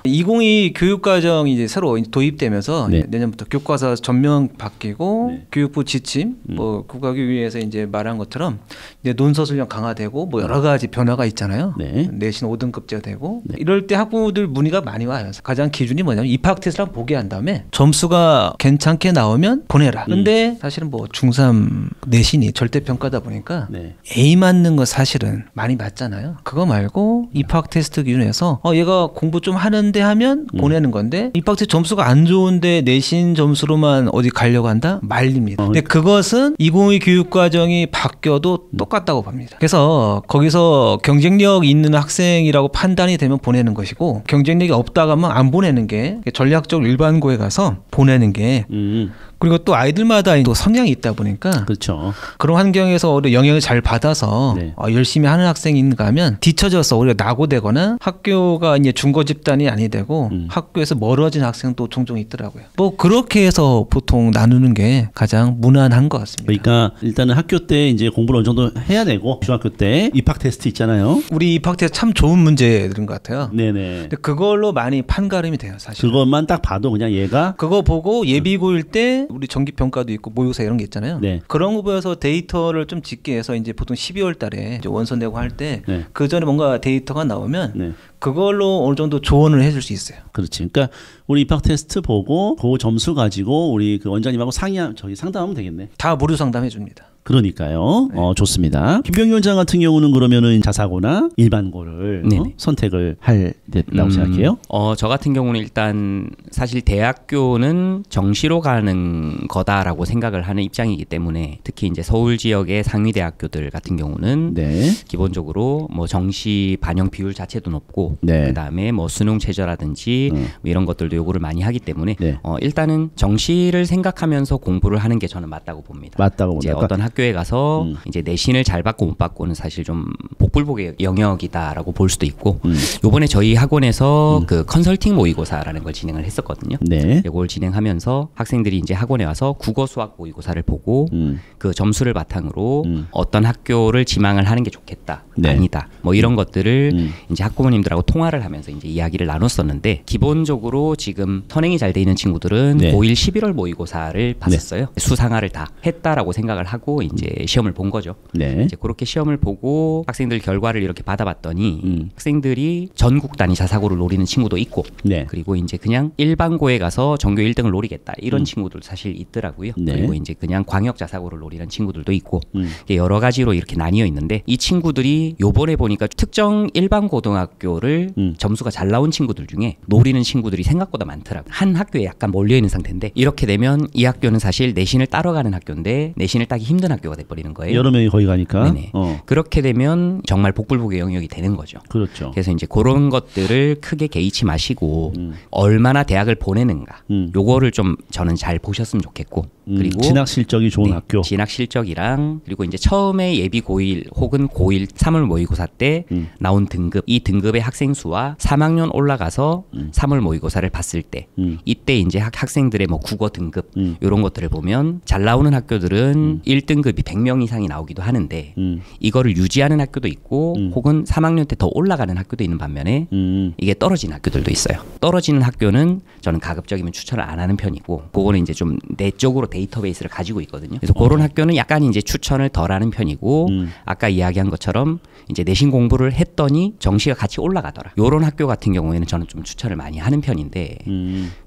2022 교육과정이 이제 새로 도입되면서 내년부터 교과서 전면 바뀌고 교육부 지침, 뭐 국가교육위에서 이제 말한 것처럼 이제 논서술령 강화되고 뭐 여러 가지 변화가 있잖아요. 내신 5등급제가 되고 이럴 때 학부모들 문의가 많이 와요. 가장 기준이 뭐냐면 입학 테스트를 보게 한 다음에 점수가 괜찮게 나오면 보내라. 근데 사실은 뭐 중3 내신이 절대평가다 보니까 A 맞는 거 사실은 많이 맞잖아요. 그거 말고 입학 테스트 기준에서 얘가 공부 좀 하는데 하면 보내는 건데 입학 테스트 점수가 안 좋은데 내신 점수로만 어디 가려고 한다? 말립니다. 근데 그것은 2022 교육과정이 바뀌어도 똑같다고 봅니다. 그래서 거기서 경쟁력 있는 학생이라고 판단이 되면 보내는 것이고 경쟁력이 없다고 하면 안 보내는 게 전략적으로 일반고에 가서 보내는 게 그리고 또 아이들마다 또 성향이 있다 보니까 그렇죠. 그런 환경에서 영향을 잘 받아서 열심히 하는 학생이 있는가 하면 뒤처져서 오히려 낙오되거나 학교가 이제 중고 집단이 아니 되고 학교에서 멀어진 학생도 종종 있더라고요. 뭐 그렇게 해서 보통 나누는 게 가장 무난한 것 같습니다. 그러니까 일단은 학교 때 이제 공부를 어느 정도 해야 되고 중학교 때 입학 테스트 있잖아요. 우리 입학 테스트 참 좋은 문제들인 것 같아요. 네네. 근데 그걸로 많이 판가름이 돼요, 사실. 그것만 딱 봐도 그냥 얘가 그거 보고 예비고일 때 우리 정기평가도 있고 모의고사 이런 게 있잖아요. 그런 거 보여서 데이터를 좀 짓기 위해서 이제 보통 12월 달에 이제 원서 내고 할 때 그 전에 뭔가 데이터가 나오면 그걸로 어느 정도 조언을 해줄 수 있어요. 그렇지. 그러니까 우리 입학 테스트 보고 그 점수 가지고 우리 그 원장님하고 상담하면 되겠네. 다 무료 상담해 줍니다. 그러니까요. 네. 좋습니다. 김병기 원장 같은 경우는 그러면은 자사고나 일반고를 선택을 할 때라고 생각해요? 저 같은 경우는 일단 사실 대학교는 정시로 가는 거다라고 생각을 하는 입장이기 때문에 특히 이제 서울 지역의 상위 대학교들 같은 경우는 네. 기본적으로 뭐 정시 반영 비율 자체도 높고 네. 그다음에 뭐 수능 최저라든지 뭐 이런 것들도 요구를 많이 하기 때문에 네. 일단은 정시를 생각하면서 공부를 하는 게 저는 맞다고 봅니다. 맞다고 이제 봅니다. 어떤 학교에 가서 이제 내신을 잘 받고 못 받고는 사실 좀 복불복의 영역이다라고 볼 수도 있고 요번에 저희 학원에서 그 컨설팅 모의고사라는 걸 진행을 했었거든요. 네. 이걸 진행하면서 학생들이 이제 학원에 와서 국어 수학 모의고사를 보고 그 점수를 바탕으로 어떤 학교를 지망을 하는 게 좋겠다. 네. 아니다. 뭐 이런 것들을 이제 학부모님들하고 통화를 하면서 이제 이야기를 나눴었는데 기본적으로 지금 선행이 잘 돼 있는 친구들은 네. 고1 11월 모의고사를 봤었어요. 수상화를 다 했다라고 생각을 하고 이제 시험을 본 거죠. 네. 이제 그렇게 시험을 보고 학생들 결과를 이렇게 받아봤더니 학생들이 전국 단위 자사고를 노리는 친구도 있고 네. 그리고 이제 그냥 일반고에 가서 전교 1등을 노리겠다 이런 친구들도 사실 있더라고요. 네. 그리고 이제 그냥 광역 자사고를 노리는 친구들도 있고 여러 가지로 이렇게 나뉘어 있는데 이 친구들이 요번에 보니까 특정 일반 고등학교를 점수가 잘 나온 친구들 중에 노리는 친구들이 생각보다 많더라고요. 한 학교에 약간 몰려 있는 상태인데 이렇게 되면 이 학교는 사실 내신을 따러 가는 학교인데 내신을 따기 힘든 학교가 돼버리는 거예요. 여러 명이 거기 가니까. 네네. 그렇게 되면 정말 복불복의 영역이 되는 거죠. 그렇죠. 그래서 이제 그런 것들을 크게 개의치 마시고 얼마나 대학을 보내는가 요거를 좀 저는 잘 보셨으면 좋겠고 그리고 진학 실적이 좋은 학교. 진학 실적이랑 그리고 이제 처음에 예비 고1 혹은 고1 3월 모의고사 때 나온 등급 이 등급의 학생 수와 3학년 올라가서 3월 모의고사를 봤을 때 이때 이제 학생들의 뭐 국어 등급 이런 것들을 보면 잘 나오는 학교들은 1등급이 100명 이상이 나오기도 하는데 이거를 유지하는 학교도 있고 혹은 3학년 때 더 올라가는 학교도 있는 반면에 이게 떨어지는 학교들도 있어요. 떨어지는 학교는 저는 가급적이면 추천을 안 하는 편이고 그거는 이제 좀 내적으로 데이터베이스를 가지고 있거든요. 그래서 그런 학교는 약간 이제 추천을 덜 하는 편이고 아까 이야기한 것처럼 이제 내신 공부를 했더니 정시가 같이 올라가더라. 요런 학교 같은 경우에는 저는 좀 추천을 많이 하는 편인데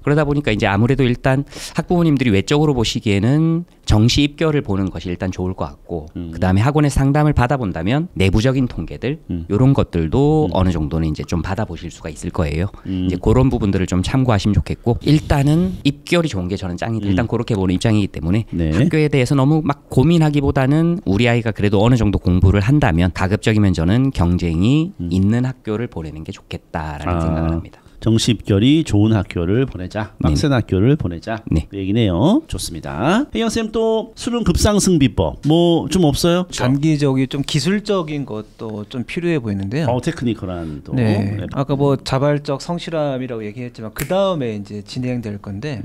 그러다 보니까 이제 아무래도 일단 학부모님들이 외적으로 보시기에는 정시 입결을 보는 것이 일단 좋을 것 같고 그다음에 학원에 상담을 받아본다면 내부적인 통계들 요런 것들도 어느 정도는 이제 좀 받아보실 수가 있을 거예요. 이제 그런 부분들을 좀 참고하시면 좋겠고 일단은 입결이 좋은 게 저는 짱이다. 일단 그렇게 보는 입장이기 때문에 네. 학교에 대해서 너무 막 고민하기보다는 우리 아이가 그래도 어느 정도 공부를 한다면 가급적이면 저는 경쟁이 있는 학교를 보내는 게 좋겠다라는 생각을 합니다. 정시 입결이 좋은 학교를 보내자. 빡센 학교를 보내자. 네. 그 얘기네요. 좋습니다. 혜영쌤 또 수능 급상승 비법 뭐 좀 없어요? 단기적인 좀 기술적인 것도 좀 필요해 보이는데요. 테크니컬한 또. 네. 아까 뭐 자발적 성실함이라고 얘기했지만 그 다음에 이제 진행될 건데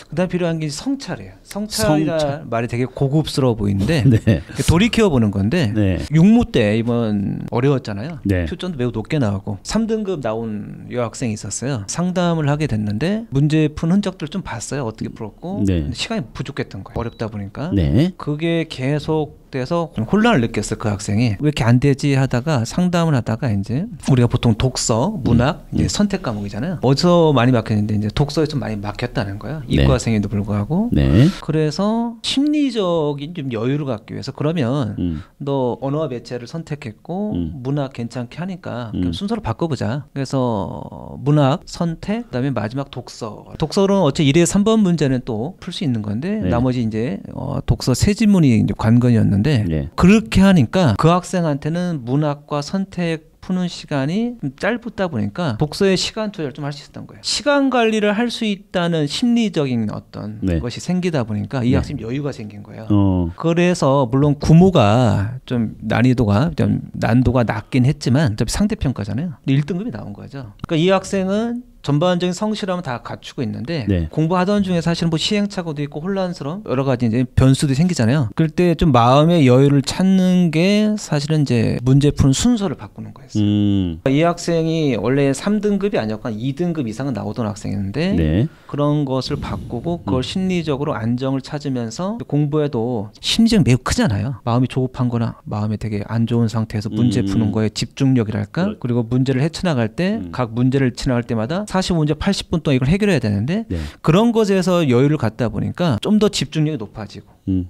그다음 필요한 게 성찰이에요. 성찰이라 말이 되게 고급스러워 보이는데 네. 돌이켜 보는 건데 네. 육무 때 이번 어려웠잖아요. 네. 표점도 매우 높게 나오고 3등급 나온 여학생이 있었어요. 상담을 하게 됐는데 문제 푼 흔적들 좀 봤어요. 어떻게 풀었고 네. 근데 시간이 부족했던 거예요. 어렵다 보니까 네. 그게 계속 돼서 좀 혼란을 느꼈어요. 그 학생이 왜 이렇게 안 되지 하다가 상담을 하다가 이제 우리가 보통 독서, 문학 이제 선택 과목이잖아요. 어디서 많이 막혔는데 이제 독서에 좀 많이 막혔다는 거예요. 이과생에도 불구하고. 네. 그래서 심리적인 좀 여유를 갖기 위해서 그러면 너 언어와 매체를 선택했고 문학 괜찮게 하니까 그럼 순서를 바꿔보자. 그래서 문학 선택 그다음에 마지막 독서. 독서로는 어째 1회 3번 문제는 또 풀 수 있는 건데 나머지 이제 독서 세 지문이 이제 관건이었는데. 네. 그렇게 하니까 그 학생한테는 문학과 선택 푸는 시간이 좀 짧다 보니까 독서에 시간 조절 좀 할 수 있었던 거예요. 시간 관리를 할 수 있다는 심리적인 어떤 것이 생기다 보니까 이 학생이 여유가 생긴 거예요. 그래서 물론 구모가 좀 난이도가 좀 난도가 낮긴 했지만 어차피 상대평가잖아요. 근데 1등급이 나온 거죠. 그러니까 이 학생은 전반적인 성실함은 다 갖추고 있는데 공부하던 중에 사실은 뭐 시행착오도 있고 혼란스러움 여러 가지 이제 변수도 생기잖아요. 그럴 때 좀 마음의 여유를 찾는 게 사실은 이제 문제 푸는 순서를 바꾸는 거였어요. 이 학생이 원래 3등급이 아니었고 2등급 이상은 나오던 학생인데 네. 그런 것을 바꾸고 그걸 심리적으로 안정을 찾으면서 공부에도 심리적이 매우 크잖아요. 마음이 조급한 거나 마음이 되게 안 좋은 상태에서 문제 푸는 거에 집중력이랄까? 그리고 문제를 헤쳐나갈 때 각 문제를 지나갈 때마다 45문제 80분 동안 이걸 해결해야 되는데 네. 그런 것에서 여유를 갖다 보니까 좀 더 집중력이 높아지고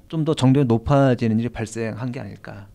좀 더 정도가 높아지는 일이 발생한 게 아닐까.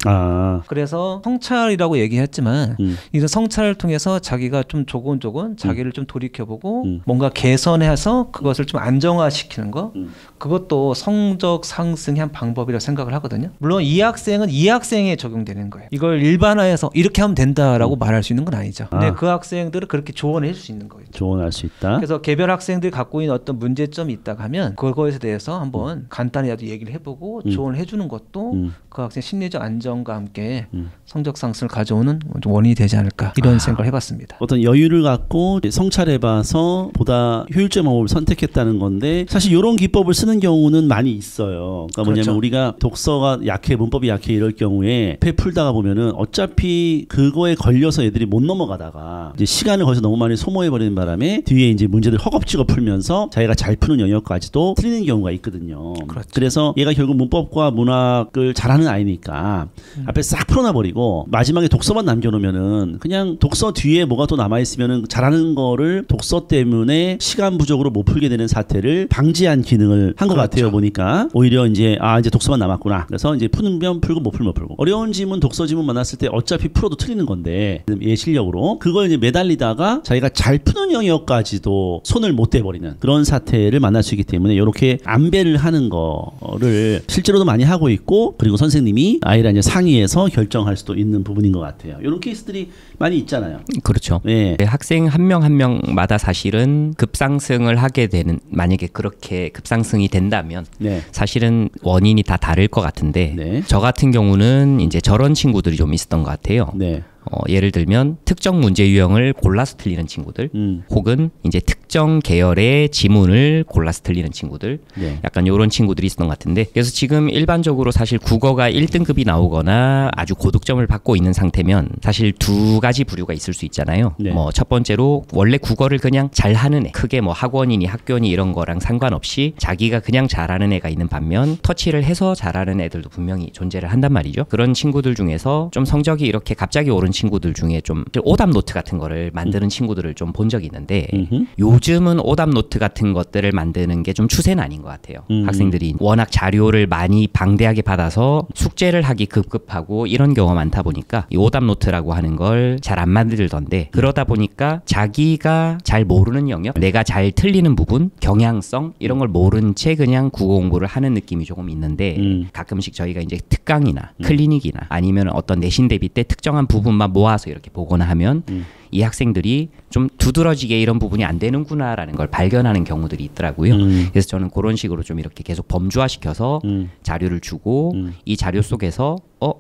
그래서 성찰이라고 얘기했지만 이 성찰을 통해서 자기가 좀 조곤조곤 자기를 좀 돌이켜보고 뭔가 개선해서 그것을 좀 안정화시키는 거 그것도 성적 상승의 한 방법이라고 생각을 하거든요. 물론 이 학생은 이 학생에 적용되는 거예요. 이걸 일반화해서 이렇게 하면 된다라고 말할 수 있는 건 아니죠. 근데 그 학생들은 그렇게 조언해 줄 수 있는 거예요. 조언할 수 있다. 그래서 개별 학생들이 갖고 있는 어떤 문제점이 있다고 하면 그거에 대해서 한번 간단히라도 얘기를 해보고 조언해 주는 것도 그 학생 심리적 안정과 함께 성적 상승을 가져오는 원인이 되지 않을까 이런 생각을 해봤습니다. 어떤 여유를 갖고 성찰해봐서 보다 효율적인 방법을 선택했다는 건데 사실 이런 기법을 쓰는 경우는 많이 있어요. 그러니까 뭐냐면 그렇죠. 우리가 독서가 약해 문법이 약해 이럴 경우에 배 풀다가 보면은 어차피 그거에 걸려서 애들이 못 넘어가다가 이제 시간을 거기서 너무 많이 소모해버리는 바람에 뒤에 이제 문제들 허겁지겁 풀면서 자기가 잘 푸는 영역까지도 틀리는 경우가 있거든요. 그렇죠. 그래서 얘가 결국 문법과 문학을 잘하는 아이니까 앞에 싹 풀어놔버리고 마지막에 독서만 남겨놓으면은 그냥 독서 뒤에 뭐가 또 남아있으면은 잘하는 거를 독서 때문에 시간 부족으로 못 풀게 되는 사태를 방지한 기능을 한 것 같아요. 보니까 오히려 이제 이제 독서만 남았구나. 그래서 이제 푸면 풀고 못 풀면 못 풀고 어려운 지문 독서 지문 만났을 때 어차피 풀어도 틀리는 건데 얘 실력으로 그걸 이제 매달리다가 자기가 잘 푸는 영역까지도 손을 못 대버리는 그런 사태를 만날 수 있기 때문에 이렇게 안배를 하는 거를 실제로도 많이 하고 있고 그리고 선생님이 아이랑 이제 상의해서 결정할 수도 있는 부분인 것 같아요. 이런 케이스들이 많이 있잖아요. 그렇죠. 네. 학생 한 명 한 명마다 사실은 급상승을 하게 되는 만약에 그렇게 급상승이 된다면 네. 사실은 원인이 다 다를 것 같은데 네. 저 같은 경우는 이제 저런 친구들이 좀 있었던 것 같아요. 네. 예를 들면 특정 문제 유형을 골라서 틀리는 친구들 혹은 이제 특정 계열의 지문을 골라서 틀리는 친구들 네. 약간 이런 친구들이 있었던 것 같은데 그래서 지금 일반적으로 사실 국어가 1등급이 나오거나 아주 고득점을 받고 있는 상태면 사실 두 가지 부류가 있을 수 있잖아요. 네. 첫 번째로 원래 국어를 그냥 잘하는 애 크게 뭐 학원이니 학교니 이런 거랑 상관없이 자기가 그냥 잘하는 애가 있는 반면 터치를 해서 잘하는 애들도 분명히 존재를 한단 말이죠. 그런 친구들 중에서 좀 성적이 이렇게 갑자기 오른 친구들 중에 좀 오답 노트 같은 거를 만드는 친구들을 좀 본 적이 있는데 요즘은 오답 노트 같은 것들을 만드는 게 좀 추세는 아닌 것 같아요. 학생들이 워낙 자료를 많이 방대하게 받아서 숙제를 하기 급급하고 이런 경우가 많다 보니까 이 오답 노트라고 하는 걸 잘 안 만들던데 그러다 보니까 자기가 잘 모르는 영역 내가 잘 틀리는 부분 경향성 이런 걸 모른 채 그냥 국어 공부를 하는 느낌이 조금 있는데 가끔씩 저희가 이제 특강이나 클리닉이나 아니면 어떤 내신 대비 때 특정한 부분만 모아서 이렇게 보거나 하면 이 학생들이 좀 두드러지게 이런 부분이 안 되는구나라는 걸 발견하는 경우들이 있더라고요. 그래서 저는 그런 식으로 좀 이렇게 계속 범주화시켜서 자료를 주고 이 자료 속에서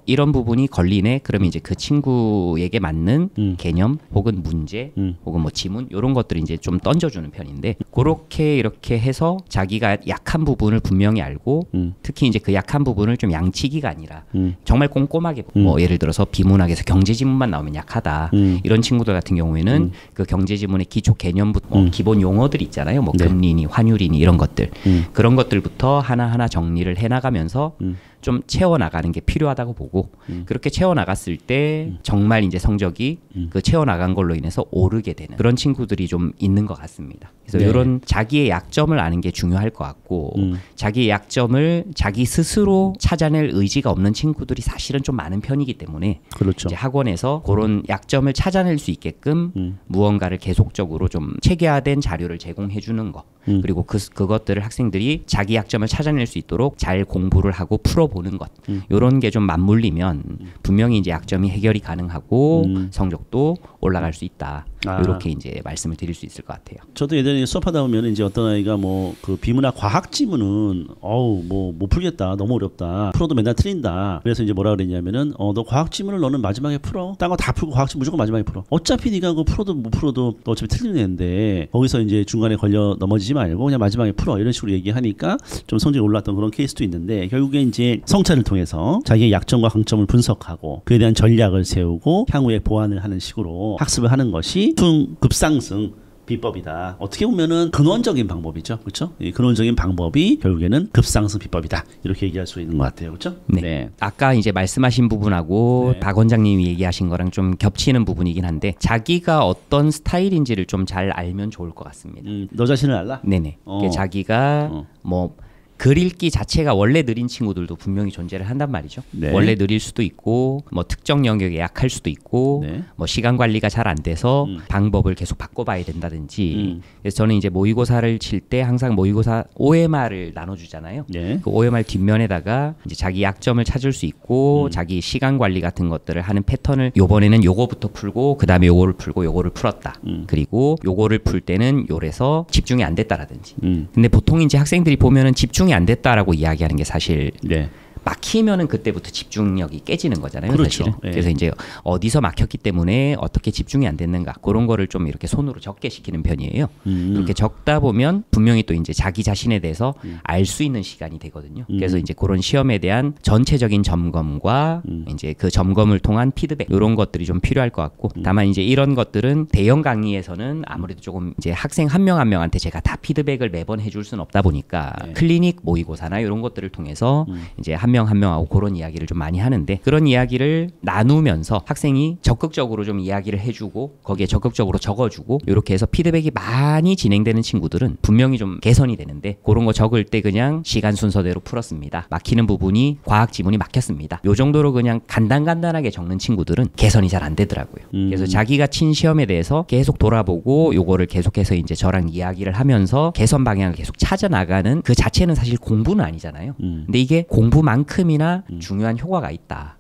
이런 부분이 걸리네. 그러면 이제 그 친구에게 맞는 개념 혹은 문제 혹은 뭐 지문 이런 것들을 이제 좀 던져주는 편인데 그렇게 이렇게 해서 자기가 약한 부분을 분명히 알고 특히 이제 그 약한 부분을 좀 양치기가 아니라 정말 꼼꼼하게 뭐 예를 들어서 비문학에서 경제 지문만 나오면 약하다. 이런 친구들 같은 경우에는 그 경제 지문의 기초 개념부터 뭐 기본 용어들이 있잖아요. 뭐 금리니 환율이니 이런 것들 그런 것들부터 하나하나 정리를 해나가면서 좀 채워나가는 게 필요하다고 보고 그렇게 채워나갔을 때 정말 이제 성적이 그 채워나간 걸로 인해서 오르게 되는 그런 친구들이 좀 있는 것 같습니다. 그래서 네. 이런 자기의 약점을 아는 게 중요할 것 같고 자기의 약점을 자기 스스로 찾아낼 의지가 없는 친구들이 사실은 좀 많은 편이기 때문에 그렇죠. 이제 학원에서 그런 약점을 찾아낼 수 있게끔 무언가를 계속적으로 좀 체계화된 자료를 제공해 주는 거 그리고 그것들을 학생들이 자기 약점을 찾아낼 수 있도록 잘 공부를 하고 풀어보는 것 이런 게 좀 맞물리면 분명히 이제 약점이 해결이 가능하고 성적도 올라갈 수 있다. 이렇게 이제 말씀을 드릴 수 있을 것 같아요. 저도 예전에 수업하다 보면 이제 어떤 아이가 뭐 그 비문학 과학 지문은 뭐 못 풀겠다 너무 어렵다 풀어도 맨날 틀린다 그래서 이제 뭐라 그랬냐면은 너 과학 지문을 너는 마지막에 풀어 딴 거 다 풀고 과학 지문 무조건 마지막에 풀어 어차피 네가 그거 풀어도 못 풀어도 너 어차피 틀리는 애인데 거기서 이제 중간에 걸려 넘어지지 말고 그냥 마지막에 풀어 이런 식으로 얘기하니까 좀 성적이 올랐던 그런 케이스도 있는데 결국에 이제 성찰을 통해서 자기의 약점과 강점을 분석하고 그에 대한 전략을 세우고 향후에 보완을 하는 식으로 학습을 하는 것이 수능 급상승 비법이다. 어떻게 보면은 근원적인 방법이죠, 그렇죠? 이 근원적인 방법이 결국에는 급상승 비법이다. 이렇게 얘기할 수 있는 것 같아요, 그렇죠? 네. 아까 이제 말씀하신 부분하고 네. 박 원장님이 얘기하신 거랑 좀 겹치는 부분이긴 한데 자기가 어떤 스타일인지를 좀 잘 알면 좋을 것 같습니다. 너 자신을 알라? 네네. 자기가 뭐 글 읽기 자체가 원래 느린 친구들도 분명히 존재를 한단 말이죠. 네. 원래 느릴 수도 있고 뭐 특정 영역에 약할 수도 있고 네. 뭐 시간 관리가 잘 안 돼서 방법을 계속 바꿔봐야 된다든지. 그래서 저는 이제 모의고사를 칠 때 항상 모의고사 OMR을 나눠주잖아요. 네. 그 OMR 뒷면에다가 이제 자기 약점을 찾을 수 있고 자기 시간 관리 같은 것들을 하는 패턴을 요번에는 요거부터 풀고 그 다음에 요거를 풀고 요거를 풀었다. 그리고 요거를 풀 때는 요래서 집중이 안 됐다라든지. 근데 보통 이제 학생들이 보면은 집중이 안 됐다라고 이야기하는 게 사실 네. 막히면은 그때부터 집중력이 깨지는 거잖아요. 그렇죠. 사실은. 예. 그래서 이제 어디서 막혔기 때문에 어떻게 집중이 안 됐는가 그런 거를 좀 이렇게 손으로 적게 시키는 편이에요. 그렇게 적다 보면 분명히 또 이제 자기 자신에 대해서 알 수 있는 시간이 되거든요. 그래서 이제 그런 시험에 대한 전체적인 점검과 이제 그 점검을 통한 피드백 이런 것들이 좀 필요할 것 같고 다만 이제 이런 것들은 대형 강의에서는 아무래도 조금 이제 학생 한 명 한 명한테 제가 다 피드백을 매번 해줄 수는 없다 보니까 클리닉 모의고사나 이런 것들을 통해서 이제 한 명 한 명하고 그런 이야기를 좀 많이 하는데 그런 이야기를 나누면서 학생이 적극적으로 좀 이야기를 해주고 거기에 적극적으로 적어주고 이렇게 해서 피드백이 많이 진행되는 친구들은 분명히 좀 개선이 되는데 그런 거 적을 때 그냥 시간 순서대로 풀었습니다. 막히는 부분이 과학 지문이 막혔습니다. 요 정도로 그냥 간단하게 적는 친구들은 개선이 잘 안 되더라고요. 그래서 자기가 친 시험에 대해서 계속 돌아보고 요거를 계속해서 이제 저랑 이야기를 하면서 개선 방향을 계속 찾아 나가는 그 자체는 사실 공부는 아니잖아요. 근데 이게 공부만큼이나 중요한 효과가 있다.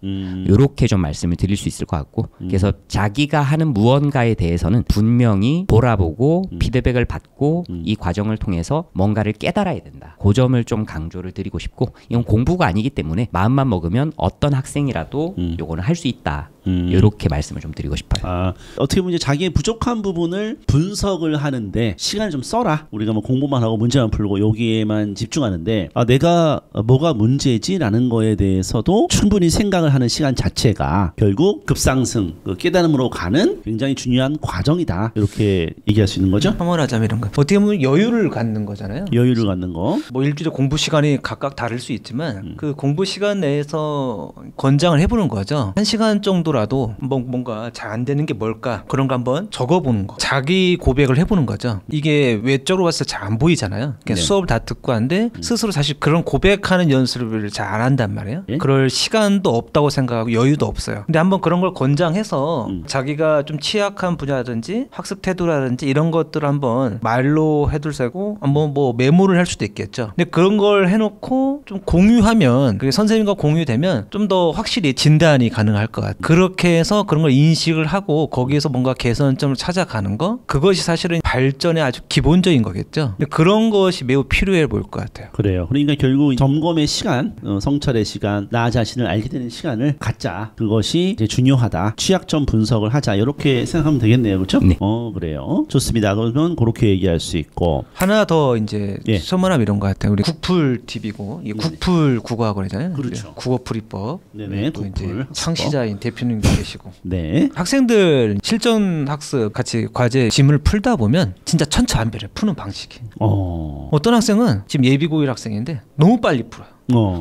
요렇게 좀 말씀을 드릴 수 있을 것 같고 그래서 자기가 하는 무언가에 대해서는 분명히 돌아보고 피드백을 받고 이 과정을 통해서 뭔가를 깨달아야 된다. 그 점을 좀 강조를 드리고 싶고 이건 공부가 아니기 때문에 마음만 먹으면 어떤 학생이라도 요거는 할 수 있다. 이렇게 말씀을 좀 드리고 싶어요. 아, 어떻게 보면 이제 자기의 부족한 부분을 분석을 하는데 시간을 좀 써라. 우리가 뭐 공부만 하고 문제만 풀고 여기에만 집중하는데 내가 뭐가 문제지라는 거에 대해서도 충분히 생각을 하는 시간 자체가 결국 급상승, 그 깨달음으로 가는 굉장히 중요한 과정이다. 이렇게 얘기할 수 있는 거죠. 혐오하자면 이런 거. 어떻게 보면 여유를 갖는 거잖아요. 여유를 갖는 거. 뭐 일주일에 공부 시간이 각각 다를 수 있지만 그 공부 시간 내에서 권장을 해보는 거죠. 1시간 정도라도 뭔가 잘 안 되는 게 뭘까 그런 거 한번 적어보는 거. 자기 고백을 해보는 거죠. 이게 외적으로 봤을 때 잘 안 보이잖아요. 그냥 수업을 다 듣고 하는데 스스로 사실 그런 고백하는 연습을 잘 안 한단 말이에요. 예? 그럴 시간도 없다고 생각하고 여유도 없어요. 근데 한번 그런 걸 권장해서 자기가 좀 취약한 분야라든지 학습 태도라든지 이런 것들을 한번 말로 해둘세고 한번 뭐 메모를 할 수도 있겠죠. 근데 그런 걸 해놓고 좀 공유하면 그게 선생님과 공유되면 좀 더 확실히 진단이 가능할 것 같아요. 그렇게 해서 그런 걸 인식을 하고 거기에서 뭔가 개선점을 찾아가는 거 그것이 사실은 발전의 아주 기본적인 거겠죠. 근데 그런 것이 매우 필요해 보일 것 같아요. 그래요. 그러니까 결국 점검의 시간, 성찰의 시간, 나 자신을 알게 되는 시간을 갖자. 그것이 이제 중요하다. 취약점 분석을 하자. 이렇게 생각하면 되겠네요. 그렇죠? 네. 그래요. 좋습니다. 그러면 그렇게 얘기할 수 있고. 하나 더 이제 예. 소문함 이런 것 같아요. 우리 국풀 TV고 이 국풀 국어학원이잖아요. 그렇죠. 국어풀이법. 네네. 또 이제 국풀 창시자인 대표님도 계시고. 네. 학생들 실전 학습 같이 과제 지문을 풀다 보면 진짜 천차만별해 푸는 방식이. 어떤 학생은 지금 예비고1 학생인데 너무 빨리 풀어요.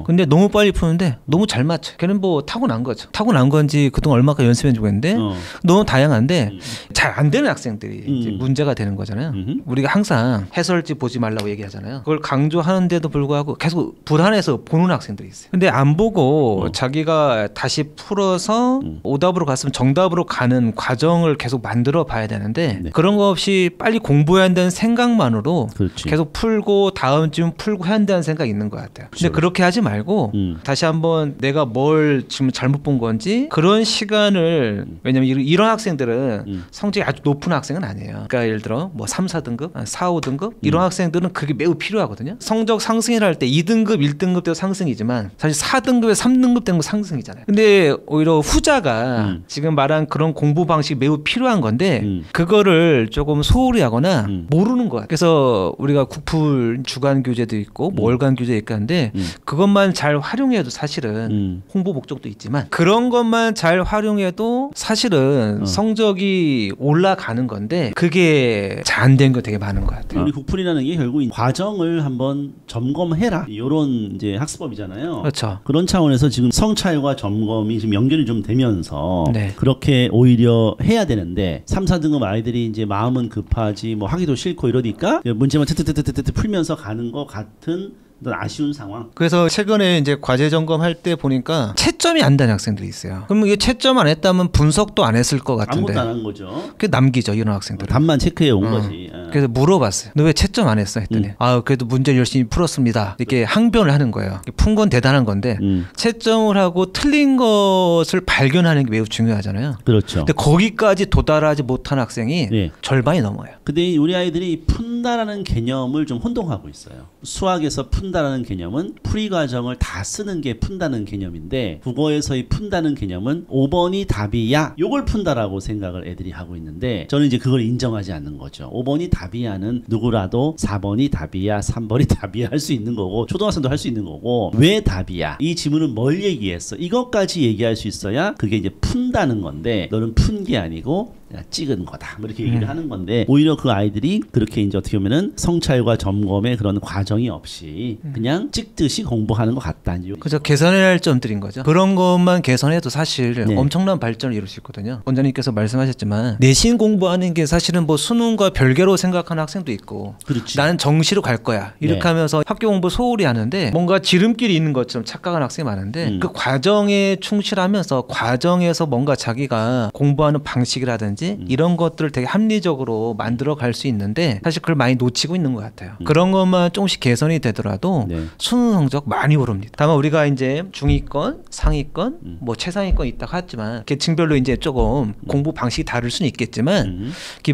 근데 너무 빨리 푸는데 너무 잘 맞춰. 걔는 뭐 타고난 거죠. 타고난 건지 그동안 얼마나 연습해주고 했는데 너무 다양한데 잘 안 되는 학생들이 이제 문제가 되는 거잖아요. 우리가 항상 해설지 보지 말라고 얘기하잖아요. 그걸 강조하는데도 불구하고 계속 불안해서 보는 학생들이 있어요. 근데 안 보고 자기가 다시 풀어서 오답으로 갔으면 정답으로 가는 과정을 계속 만들어 봐야 되는데 그런 거 없이 빨리 공부해야 한다는 생각만으로 그렇지. 계속 풀고 다음 쯤 풀고 해야 한다는 생각이 있는 것 같아요. 근데 그렇게 하지 말고 다시 한번 내가 뭘 지금 잘못 본 건지 그런 시간을 왜냐면 이런 학생들은 성적이 아주 높은 학생은 아니에요. 그러니까 예를 들어 뭐 3, 4등급, 4, 5등급 이런 학생들은 그게 매우 필요하거든요. 성적 상승이라 할 때 2등급, 1등급 때도 상승이지만 사실 4등급에 3등급 되는 거 상승이잖아요. 근데 오히려 후자가 지금 말한 그런 공부 방식이 매우 필요한 건데 그거를 조금 소홀히 하거나 모르는 거야. 그래서 우리가 국풀 주간 교재도 있고 뭐 월간 교재 있고 한데 그것만 잘 활용해도 사실은 홍보 목적도 있지만 그런 것만 잘 활용해도 사실은 성적이 올라가는 건데 그게 잘 안 된 거 되게 많은 것 같아요. 우리 국풀이라는 게 결국 과정을 한번 점검해라 이런 이제 학습법이잖아요. 그렇죠. 그런 차원에서 지금 성찰과 점검이 지금 연결이 좀 되면서 네. 그렇게 오히려 해야 되는데 3, 4등급 아이들이 이제 마음은 급하지 뭐 하기도 싫고 이러니까 문제만 트트트트트 풀면서 가는 것 같은 어떤 아쉬운 상황. 그래서 최근에 이제 과제 점검할 때 보니까 채점이 안 되는 학생들이 있어요. 그럼 이게 채점 안 했다면 분석도 안 했을 것 같은데. 아무것도 안 한 거죠. 그게 남기죠 이런 학생들은. 답만 체크해 온 거지. 그래서 물어봤어요. 너 왜 채점 안 했어? 했더니 그래도 문제 열심히 풀었습니다. 이렇게 항변을 하는 거예요. 푼 건 대단한 건데 채점을 하고 틀린 것을 발견하는 게 매우 중요하잖아요. 그렇죠. 근데 거기까지 도달하지 못한 학생이 네. 절반이 넘어요. 근데 우리 아이들이 푼다라는 개념을 좀 혼동하고 있어요. 수학에서 푼다라는 개념은 풀이 과정을 다 쓰는 게 푼다는 개념인데 국어에서의 푼다는 개념은 5번이 답이야 요걸 푼다라고 생각을 애들이 하고 있는데 저는 이제 그걸 인정하지 않는 거죠. 5번이 답이야는 누구라도 4번이 답이야 3번이 답이야 할 수 있는 거고 초등학생도 할 수 있는 거고 왜 답이야 이 지문은 뭘 얘기했어 이것까지 얘기할 수 있어야 그게 이제 푼다는 건데 너는 푼 게 아니고 찍은 거다 뭐 이렇게 얘기를 하는 건데 오히려 그 아이들이 그렇게 이제 어떻게 보면은 성찰과 점검의 그런 과정이 없이 그냥 찍듯이 공부하는 것 같다. 그죠. 개선해야 할 점들인 거죠. 그런 것만 개선해도 사실 네. 엄청난 발전을 이룰 수 있거든요. 원장님께서 말씀하셨지만 내신 공부하는 게 사실은 뭐 수능과 별개로 생각하는 학생도 있고 그렇지. 나는 정시로 갈 거야 이렇게 네. 하면서 학교 공부 소홀히 하는데 뭔가 지름길이 있는 것처럼 착각하는 학생이 많은데 그 과정에 충실하면서 과정에서 뭔가 자기가 공부하는 방식이라든지 이런 것들을 되게 합리적으로 만들어 갈 수 있는데 사실 그걸 많이 놓치고 있는 것 같아요. 그런 것만 조금씩 개선이 되더라도 네. 수능 성적 많이 오릅니다. 다만 우리가 이제 중위권, 상위권, 뭐 최상위권 있다고 하지만 계층별로 이제 조금 공부 방식이 다를 수는 있겠지만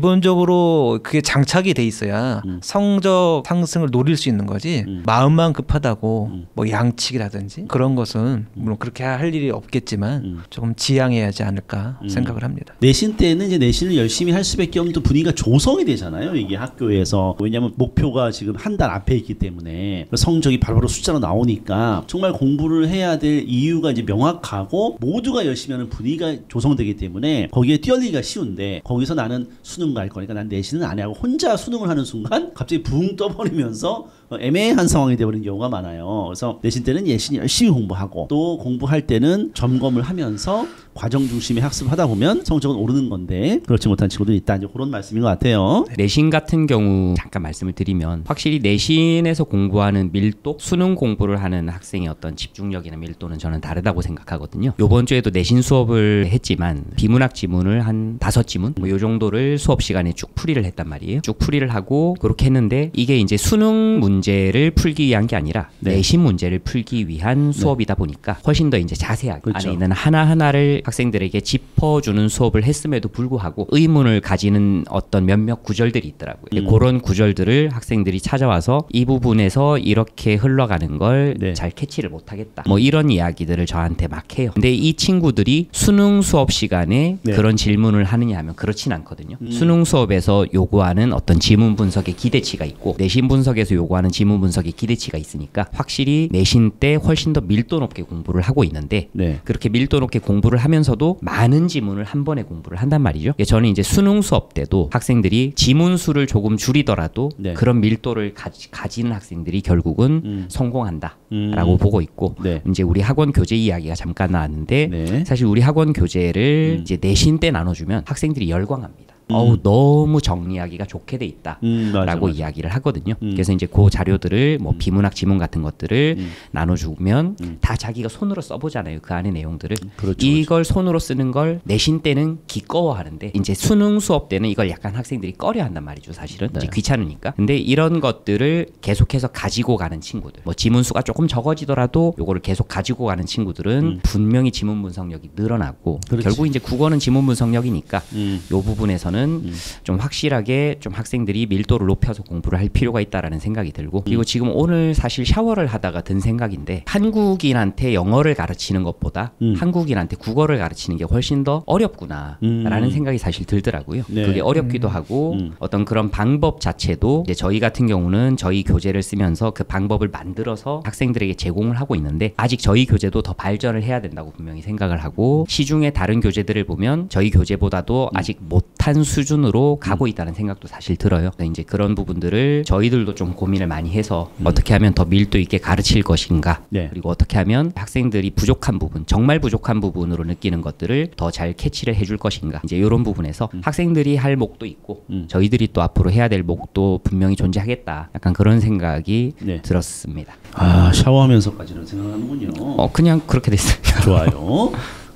기본적으로 그게 장착이 돼 있어야 성적 상승을 노릴 수 있는 거지 마음만 급하다고 뭐 양측이라든지 그런 것은 물론 그렇게 할 일이 없겠지만 조금 지양해야 하지 않을까 생각을 합니다. 내신 때는 이제 내신을 열심히 할 수밖에 없는 또 분위기가 조성이 되잖아요. 이게 학교에서 왜냐하면 목표가 지금 한 달 앞에 있기 때문에 성적이 바로바로 숫자로 나오니까 정말 공부를 해야 될 이유가 이제 명확하고 모두가 열심히 하는 분위기가 조성되기 때문에 거기에 뛰어들기가 쉬운데 거기서 나는 수능 갈 거니까 난 내신은 안 해 하고 혼자 수능을 하는 순간 갑자기 붕 떠버리면서 애매한 상황이 되어버리는 경우가 많아요. 그래서 내신 때는 열심히 공부하고 또 공부할 때는 점검을 하면서 과정 중심의 학습을 하다 보면 성적은 오르는 건데 그렇지 못한 친구들이 있다. 이제 그런 말씀인 것 같아요. 내신 같은 경우 잠깐 말씀을 드리면 확실히 내신에서 공부하는 밀도, 수능 공부를 하는 학생의 어떤 집중력이나 밀도는 저는 다르다고 생각하거든요. 이번 주에도 내신 수업을 했지만 비문학 지문을 한 5지문 뭐 요 정도를 수업 시간에 쭉 풀이를 했단 말이에요. 쭉 풀이를 하고 그렇게 했는데 이게 이제 수능 문제를 풀기 위한 게 아니라 네. 내신 문제를 풀기 위한 수업이다 보니까 훨씬 더 이제 자세하게 그렇죠. 안에 있는 하나하나를 학생들에게 짚어주는 수업을 했음에도 불구하고 의문을 가지는 어떤 몇몇 구절들이 있더라고요. 그런 구절들을 학생들이 찾아와서 이 부분에서 이렇게 흘러가는 걸 잘 네. 캐치를 못하겠다. 뭐 이런 이야기들을 저한테 막 해요. 근데 이 친구들이 수능 수업 시간에 네. 그런 질문을 하느냐 하면 그렇진 않거든요. 수능 수업에서 요구하는 어떤 지문 분석의 기대치가 있고 내신 분석에서 요구하는 지문 분석의 기대치가 있으니까 확실히 내신 때 훨씬 더 밀도 높게 공부를 하고 있는데 네. 그렇게 밀도 높게 공부를 하면서도 많은 지문을 한 번에 공부를 한단 말이죠. 저는 이제 수능 수업 때도 학생들이 지문 수를 조금 줄이더라도 네. 그런 밀도를 가지는 학생들이 결국은 성공한다라고 보고 있고 네. 이제 우리 학원 교재 이야기가 잠깐 나왔는데 네. 사실 우리 학원 교재를 이제 내신 때 나눠주면 학생들이 열광합니다. 어우 너무 정리하기가 좋게 돼 있다라고 맞아. 이야기를 하거든요. 그래서 이제 그 자료들을 뭐 비문학 지문 같은 것들을 나눠주면 다 자기가 손으로 써보잖아요. 그 안에 내용들을. 그렇죠, 이걸 손으로 쓰는 걸 내신 때는 기꺼워하는데 이제 수능 수업 때는 이걸 약간 학생들이 꺼려한단 말이죠. 사실은 이제 귀찮으니까. 근데 이런 것들을 계속해서 가지고 가는 친구들, 뭐 지문 수가 조금 적어지더라도 요거를 계속 가지고 가는 친구들은 분명히 지문 분석력이 늘어나고 그렇지. 결국 이제 국어는 지문 분석력이니까 요 부분에서는 부분은 좀 확실하게 좀 학생들이 밀도를 높여서 공부를 할 필요가 있다라는 생각이 들고 그리고 지금 오늘 사실 샤워를 하다가 든 생각인데 한국인한테 영어를 가르치는 것보다 한국인한테 국어를 가르치는 게 훨씬 더 어렵구나라는 생각이 사실 들더라고요. 네. 그게 어렵기도 하고 어떤 그런 방법 자체도 이제 저희 같은 경우는 저희 교재를 쓰면서 그 방법을 만들어서 학생들에게 제공을 하고 있는데 아직 저희 교재도 더 발전을 해야 된다고 분명히 생각을 하고 시중의 다른 교재들을 보면 저희 교재보다도 아직 못한 수준으로 가고 있다는 생각도 사실 들어요. 이제 그런 부분들을 저희들도 좀 고민을 많이 해서 어떻게 하면 더 밀도 있게 가르칠 것인가 네. 그리고 어떻게 하면 학생들이 부족한 부분 정말 부족한 부분으로 느끼는 것들을 더 잘 캐치를 해줄 것인가 이제 이런 부분에서 학생들이 할 몫도 있고 저희들이 또 앞으로 해야 될 몫도 분명히 존재하겠다 약간 그런 생각이 네. 들었습니다. 아 샤워하면서까지는 생각하는군요. 그냥 그렇게 됐습니다. 좋아요.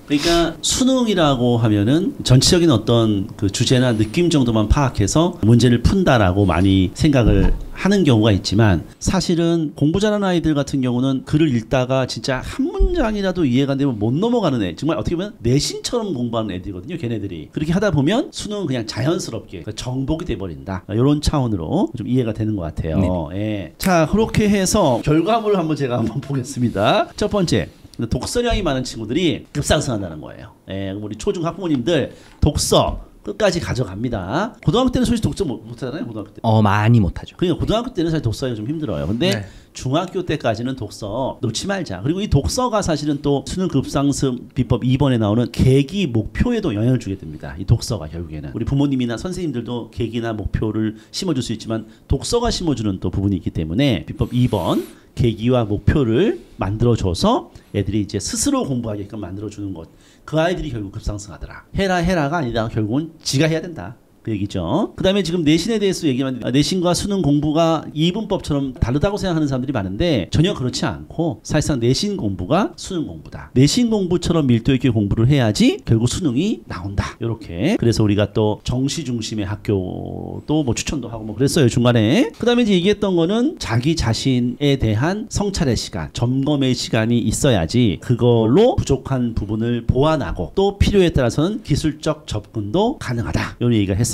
그러니까 수능이라고 하면은 전체적인 어떤 그 주제나 느낌 정도만 파악해서 문제를 푼다라고 많이 생각을 하는 경우가 있지만 사실은 공부 잘하는 아이들 같은 경우는 글을 읽다가 진짜 한 문장이라도 이해가 안 되면 못 넘어가는 애 정말 어떻게 보면 내신처럼 공부하는 애들이거든요. 걔네들이 그렇게 하다 보면 수능은 그냥 자연스럽게 정복이 돼버린다 이런 차원으로 좀 이해가 되는 것 같아요. 네. 예. 자 그렇게 해서 결과물을 제가 한번 보겠습니다. 첫 번째 독서량이 많은 친구들이 급상승한다는 거예요. 예, 우리 초중 학부모님들 독서 끝까지 가져갑니다. 고등학교 때는 솔직히 독서 못하잖아요. 고등학교 때. 많이 못하죠. 그러니까 고등학교 때는 사실 독서가 좀 힘들어요. 근데 네. 중학교 때까지는 독서 놓지 말자. 그리고 이 독서가 사실은 또 수능 급상승 비법 2번에 나오는 계기 목표에도 영향을 주게 됩니다. 이 독서가 결국에는 우리 부모님이나 선생님들도 계기나 목표를 심어줄 수 있지만 독서가 심어주는 또 부분이 있기 때문에 비법 2번 계기와 목표를 만들어줘서 애들이 이제 스스로 공부하게끔 만들어주는 것. 그 아이들이 결국 급상승하더라. 해라가 아니다. 결국은 지가 해야 된다. 그 얘기죠. 그 다음에 지금 내신에 대해서 얘기하면 내신과 수능 공부가 이분법처럼 다르다고 생각하는 사람들이 많은데 전혀 그렇지 않고 사실상 내신 공부가 수능 공부다. 내신 공부처럼 밀도 있게 공부를 해야지 결국 수능이 나온다. 이렇게. 그래서 우리가 또 정시 중심의 학교도 뭐 추천도 하고 뭐 그랬어요. 중간에. 그 다음에 이제 얘기했던 거는 자기 자신에 대한 성찰의 시간, 점검의 시간이 있어야지 그걸로 부족한 부분을 보완하고 또 필요에 따라서는 기술적 접근도 가능하다. 이런 얘기가 했습니다.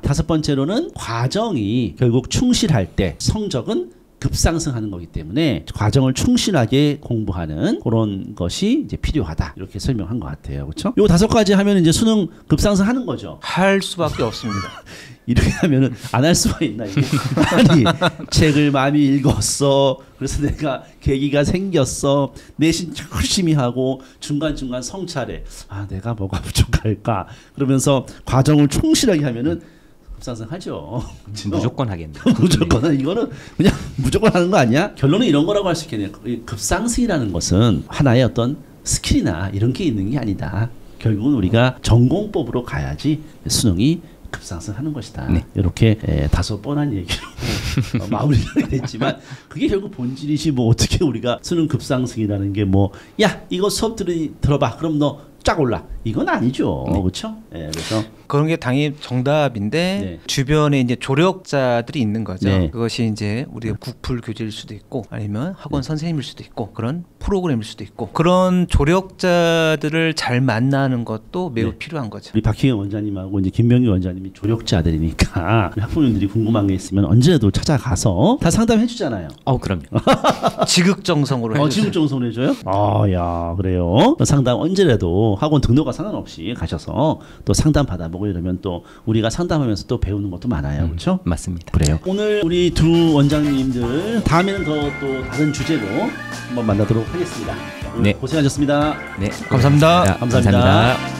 다섯 번째로는 과정이 결국 충실할 때 성적은 급상승하는 거기 때문에 과정을 충실하게 공부하는 그런 것이 이제 필요하다. 이렇게 설명한 것 같아요. 그렇죠? 요 다섯 가지 하면 이제 수능 급상승하는 거죠. 할 수밖에 없습니다. 이렇게 하면은 안 할 수가 있나 이게? 아니 책을 많이 읽었어. 그래서 내가 계기가 생겼어. 내신 열심히 하고 중간중간 성찰해. 아 내가 뭐가 부족할까? 그러면서 과정을 충실하게 하면은 급상승하죠. 무조건 하겠네. 무조건 이거는 그냥 무조건 하는 거 아니야? 결론은 이런 거라고 할 수 있겠네요. 급상승이라는 것은 하나의 어떤 스킬이나 이런 게 있는 게 아니다. 결국은 우리가 전공법으로 가야지 수능이 급상승하는 것이다. 네. 이렇게 다소 뻔한 얘기로 마무리가 됐지만 그게 결국 본질이지 뭐 어떻게 우리가 수능 급상승이라는 게 뭐 야 이거 수업 들어봐 그럼 너 쫙 올라 이건 아니죠. 네. 그렇죠? 네, 그래서 그런 게 당연히 정답인데 네. 주변에 이제 조력자들이 있는 거죠. 네. 그것이 이제 우리의 국풀 교재일 수도 있고 아니면 학원 선생님일 수도 있고 그런 프로그램일 수도 있고 그런 조력자들을 잘 만나는 것도 매우 필요한 거죠. 우리 박희경 원장님하고 이제 김병규 원장님이 조력자들이니까 학부모님들이 궁금한 게 있으면 언제라도 찾아가서 다 상담해 주잖아요. 그럼요. 지극정성으로 해주세요. 지극정성으로 해줘요? 야 그래요. 상담 언제라도 학원 등록과 상관없이 가셔서 또 상담 받아보고 이러면 또 우리가 상담하면서 또 배우는 것도 많아요. 그렇죠? 맞습니다. 그래요. 오늘 우리 두 원장님들 다음에는 또 다른 주제로 한번 만나도록 하겠습니다. 네. 고생하셨습니다. 네. 감사합니다. 감사합니다.